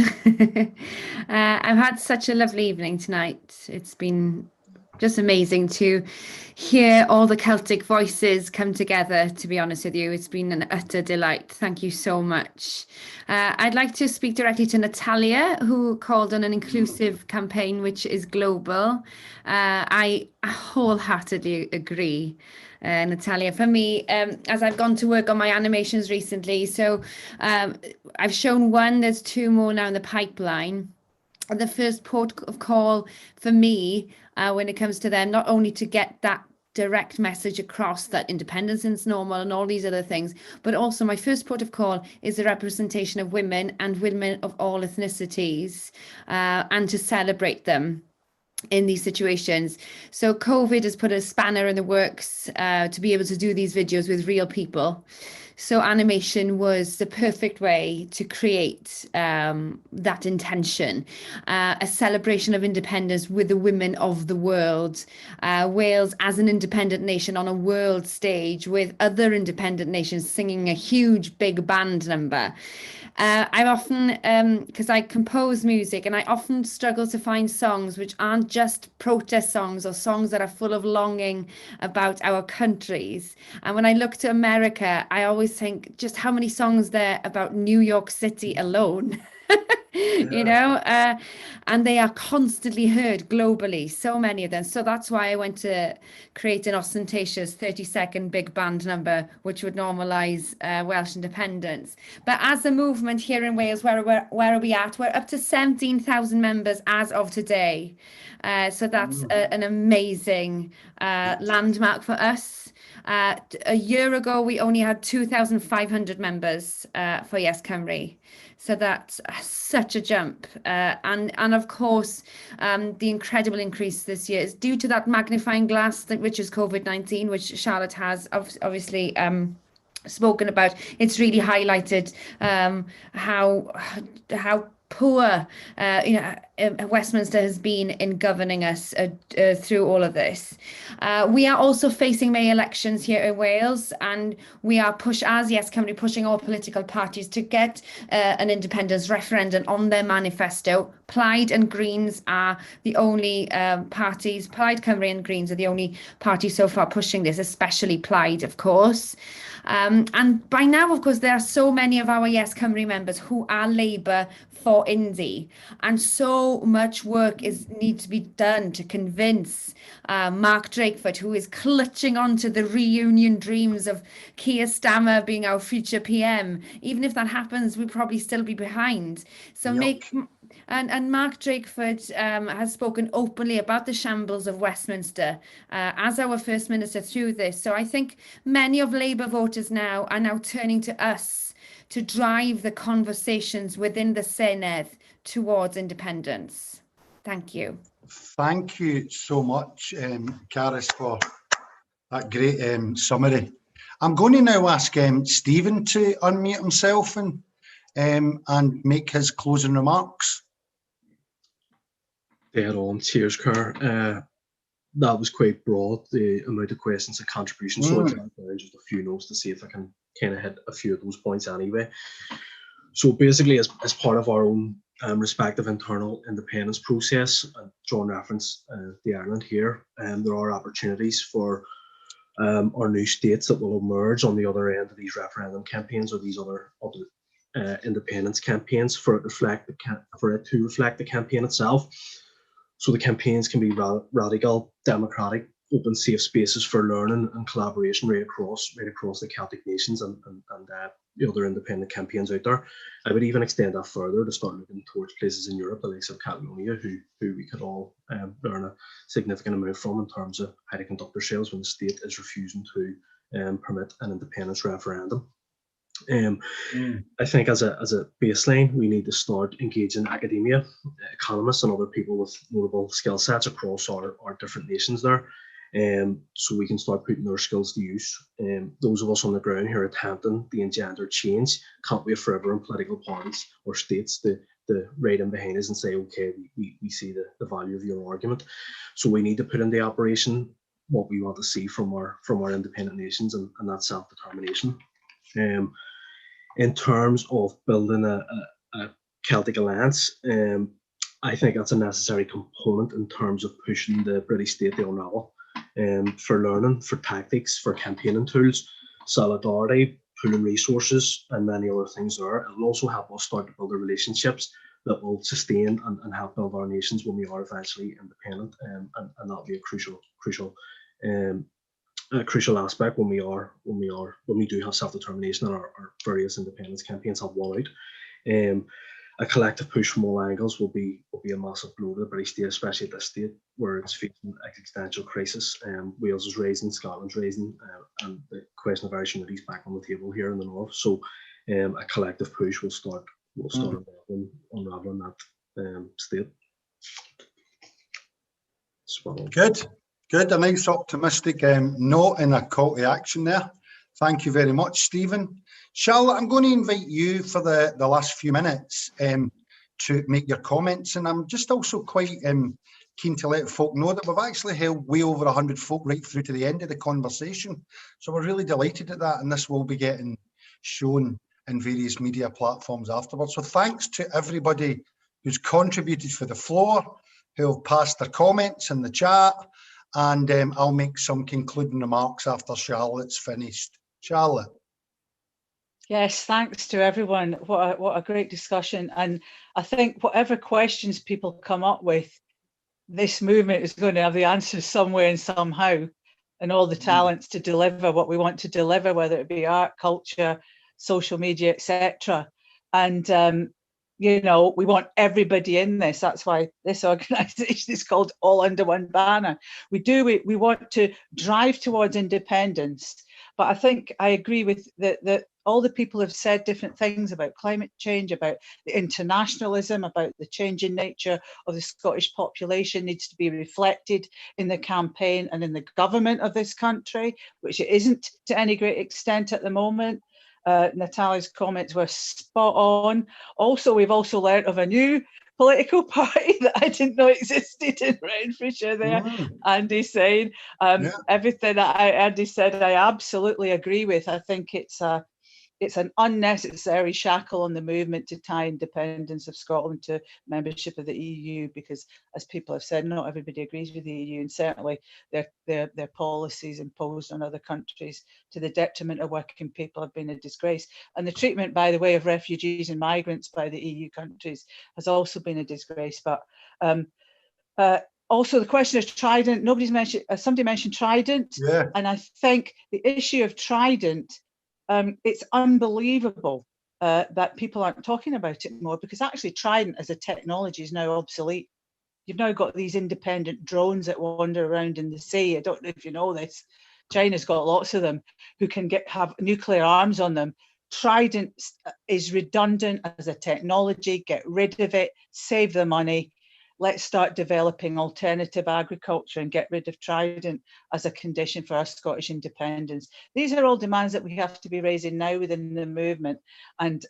I've had such a lovely evening tonight. It's been just amazing to hear all the Celtic voices come together, to be honest with you. It's been an utter delight. Thank you so much. I'd like to speak directly to Natalia, who called on an inclusive campaign which is global. I wholeheartedly agree. Natalia, for me, as I've gone to work on my animations recently, so I've shown one, there's 2 more now in the pipeline. The first port of call for me, when it comes to them, not only to get that direct message across that independence is normal and all these other things, but also my first port of call is the representation of women and women of all ethnicities, and to celebrate them in these situations. So COVID has put a spanner in the works to be able to do these videos with real people. So animation was the perfect way to create that intention, a celebration of independence with the women of the world. Wales as an independent nation on a world stage with other independent nations singing a huge big band number. I often, because I compose music, and I often struggle to find songs which aren't just protest songs or songs that are full of longing about our countries. And when I look to America, I always think just how many songs there about New York City alone. you know, and they are constantly heard globally, so many of them. So that's why I went to create an ostentatious 30-second big band number, which would normalise Welsh independence. But as a movement here in Wales, where are we at? We're up to 17,000 members as of today. So that's an amazing landmark for us. A year ago, we only had 2,500 members for Yes Cymru. So that's such a jump. And of course, the incredible increase this year is due to that magnifying glass, which is COVID-19, which Charlotte has obviously spoken about. It's really highlighted how poor Westminster has been in governing us through all of this. We are also facing May elections here in Wales, and we are as Yes Cymru pushing all political parties to get an independence referendum on their manifesto. Plaid and Greens are the only parties, Plaid Cymru and Greens are the only parties so far pushing this, especially Plaid, of course. And by now, of course, there are so many of our Yes Cymru members who are Labour for Indy, and so much work needs to be done to convince Mark Drakeford, who is clutching onto the reunion dreams of Keir Starmer being our future PM. Even if that happens, we'll probably still be behind. So And Mark Drakeford has spoken openly about the shambles of Westminster as our First Minister through this. So I think many of Labour voters now are now turning to us to drive the conversations within the Senedd towards independence. Thank you. Thank you so much, Caris, for that great summary. I'm going to now ask Stephen to unmute himself and make his closing remarks. Dead on. Cheers, Kerr. That was quite broad, the amount of questions and contributions. So I jotted down just a few notes to see if I can kind of hit a few of those points anyway. So basically, as part of our own respective internal independence process, and drawing reference to Ireland here, there are opportunities for our new states that will emerge on the other end of these referendum campaigns or these other independence campaigns for it to reflect the campaign itself. So the campaigns can be radical, democratic, open, safe spaces for learning and collaboration right across the Celtic nations and the other independent campaigns out there. I would even extend that further to start looking towards places in Europe, the likes of Catalonia, who we could all learn a significant amount from in terms of how to conduct ourselves when the state is refusing to permit an independence referendum. I think as a baseline, we need to start engaging academia, economists and other people with notable skill sets across our different nations there, so we can start putting their skills to use. Those of us on the ground here attempting the engender change can't wait forever in political parties or states to right in behind us and say, okay, we see the value of your argument. So we need to put into operation what we want to see from our independent nations, and that's self-determination. In terms of building a Celtic alliance, I think that's a necessary component in terms of pushing the British state to unravel for learning, for tactics, for campaigning tools, solidarity, pooling resources, and many other things there. It will also help us start to build the relationships that will sustain and help build our nations when we are eventually independent, and that'll be a crucial aspect when we do have self-determination and our various independence campaigns have won out. A collective push from all angles will be a massive blow to the British state, especially at this state where it's facing existential crisis. Wales is rising, Scotland's rising, and the question of Irish unity is back on the table here in the north. So a collective push will start unraveling that state. Good, a nice optimistic note and a call to action there. Thank you very much, Stephen. Charlotte, I'm going to invite you for the last few minutes to make your comments, and I'm just also quite keen to let folk know that we've actually held way over 100 folk right through to the end of the conversation. So we're really delighted at that, and this will be getting shown in various media platforms afterwards. So thanks to everybody who's contributed for the floor, who have passed their comments in the chat, and I'll make some concluding remarks after Charlotte's finished. Charlotte. Yes, thanks to everyone. What a great discussion. And I think whatever questions people come up with, this movement is going to have the answers somewhere and somehow, and all the talents to deliver what we want to deliver, whether it be art, culture, social media, etc. And you know, we want everybody in this. That's why this organisation is called All Under One Banner. We want to drive towards independence. But I think I agree with that all the people have said different things about climate change, about the internationalism, about the changing nature of the Scottish population needs to be reflected in the campaign and in the government of this country, which it isn't to any great extent at the moment. Natalia's comments were spot on. Also, we've also learned of a new political party that I didn't know existed in Renfrewshire there. Andy saying everything that Andy said, I absolutely agree with. I think it's an unnecessary shackle on the movement to tie independence of Scotland to membership of the EU, because, as people have said, not everybody agrees with the EU, and certainly their policies imposed on other countries to the detriment of working people have been a disgrace. And the treatment, by the way, of refugees and migrants by the EU countries has also been a disgrace. But also the question of Trident, somebody mentioned Trident, and I think the issue of Trident, it's unbelievable that people aren't talking about it more, because actually Trident as a technology is now obsolete. You've now got these independent drones that wander around in the sea. I don't know if you know this. China's got lots of them who can have nuclear arms on them. Trident is redundant as a technology. Get rid of it, save the money. Let's start developing alternative agriculture and get rid of Trident as a condition for our Scottish independence. These are all demands that we have to be raising now within the movement, and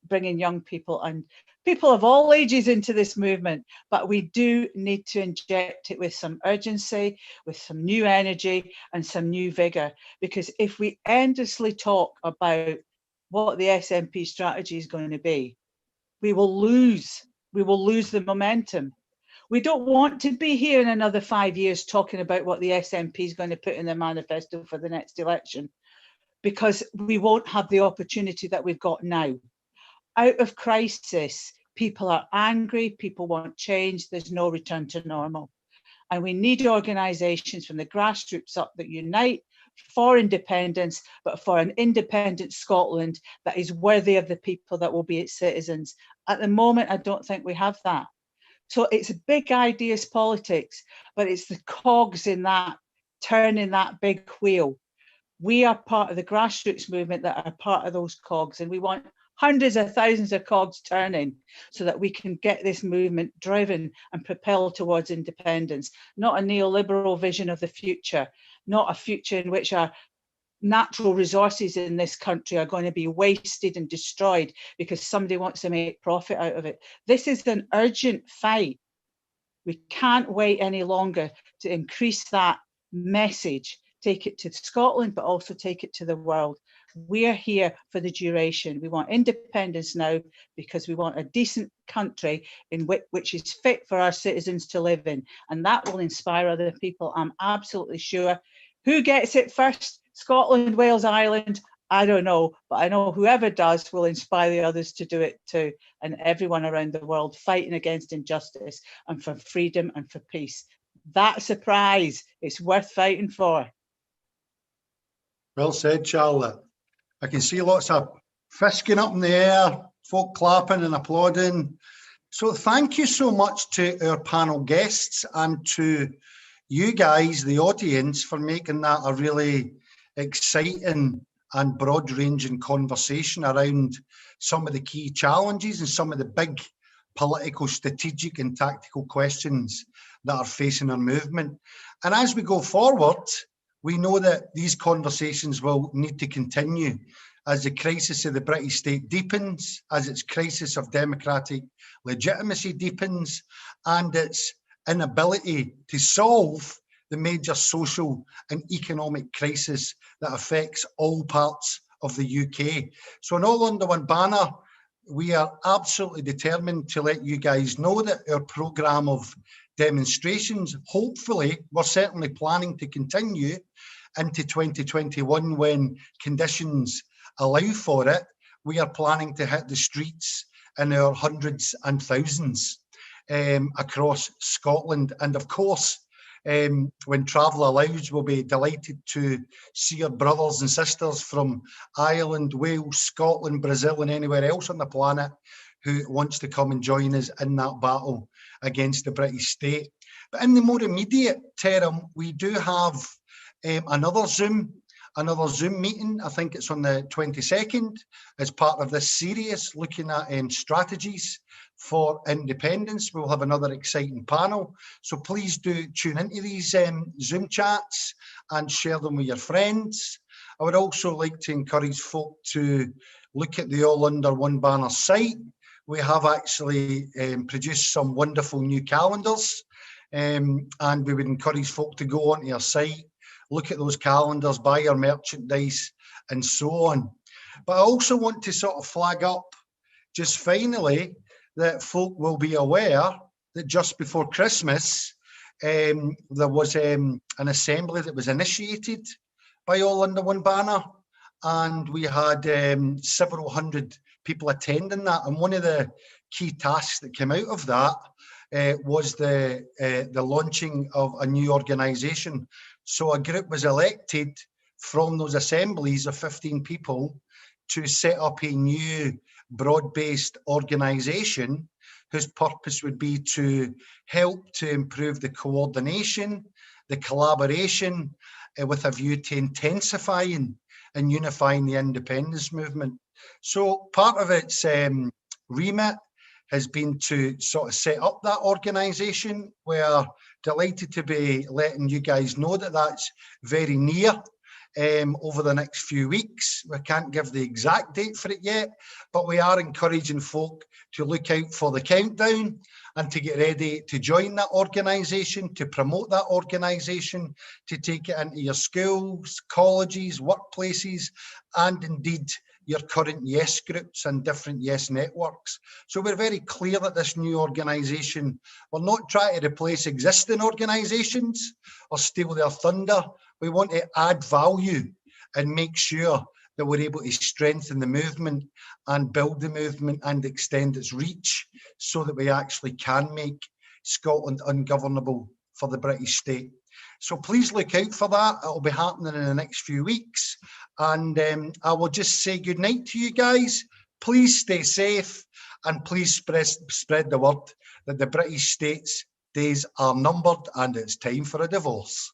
bringing young people and people of all ages into this movement. But we do need to inject it with some urgency, with some new energy and some new vigour, because if we endlessly talk about what the SNP strategy is going to be, we will lose the momentum. We don't want to be here in another 5 years talking about what the SNP is going to put in their manifesto for the next election, because we won't have the opportunity that we've got now. Out of crisis, people are angry, people want change, there's no return to normal. And we need organisations from the grassroots up that unite for independence, but for an independent Scotland that is worthy of the people that will be its citizens. At the moment, I don't think we have that. So it's big ideas politics, but it's the cogs in that, turning that big wheel. We are part of the grassroots movement that are part of those cogs, and we want hundreds of thousands of cogs turning so that we can get this movement driven and propelled towards independence, not a neoliberal vision of the future, not a future in which our natural resources in this country are going to be wasted and destroyed because somebody wants to make profit out of it. This is an urgent fight. We can't wait any longer to increase that message, take it to Scotland, but also take it to the world. We are here for the duration. We want independence now because we want a decent country in which is fit for our citizens to live in. And that will inspire other people, I'm absolutely sure. Who gets it first? Scotland, Wales, Ireland? I don't know, but I know whoever does will inspire the others to do it too, and everyone around the world fighting against injustice and for freedom and for peace. That's a prize. It's worth fighting for. Well said, Charlotte. I can see lots of fisking up in the air, folk clapping and applauding. So thank you so much to our panel guests and to you guys, the audience, for making that a really exciting and broad-ranging conversation around some of the key challenges and some of the big political, strategic and tactical questions that are facing our movement. And as we go forward, we know that these conversations will need to continue as the crisis of the British state deepens, as its crisis of democratic legitimacy deepens, and its inability to solve the major social and economic crisis that affects all parts of the UK. So in All Under One Banner, we are absolutely determined to let you guys know that our programme of demonstrations, hopefully, we're certainly planning to continue into 2021 when conditions allow for it, we are planning to hit the streets in our hundreds and thousands across Scotland. And of course, when travel allows, we'll be delighted to see our brothers and sisters from Ireland, Wales, Scotland, Brazil, and anywhere else on the planet who wants to come and join us in that battle against the British state. But in the more immediate term, we do have another Zoom meeting. I think it's on the 22nd as part of this series looking at strategies for independence. We'll have another exciting panel. So please do tune into these Zoom chats and share them with your friends. I would also like to encourage folk to look at the All Under One Banner site. We have actually produced some wonderful new calendars, and we would encourage folk to go onto our site, look at those calendars, buy your merchandise, and so on. But I also want to sort of flag up, just finally, that folk will be aware that just before Christmas, there was an assembly that was initiated by All Under One Banner, and we had several hundred people attending that. And one of the key tasks that came out of that was the launching of a new organisation. So a group was elected from those assemblies of 15 people to set up a new broad-based organisation whose purpose would be to help to improve the coordination, the collaboration, with a view to intensifying and unifying the independence movement. So part of its remit has been to sort of set up that organisation. We're delighted to be letting you guys know that that's very near over the next few weeks. We can't give the exact date for it yet, but we are encouraging folk to look out for the countdown and to get ready to join that organisation, to promote that organisation, to take it into your schools, colleges, workplaces, and indeed your current YES groups and different YES networks. So we're very clear that this new organisation will not try to replace existing organisations or steal their thunder. We want to add value and make sure that we're able to strengthen the movement and build the movement and extend its reach so that we actually can make Scotland ungovernable for the British state. So please look out for that. It'll be happening in the next few weeks. And I will just say good night to you guys. Please stay safe and please spread the word that the British state's days are numbered and it's time for a divorce.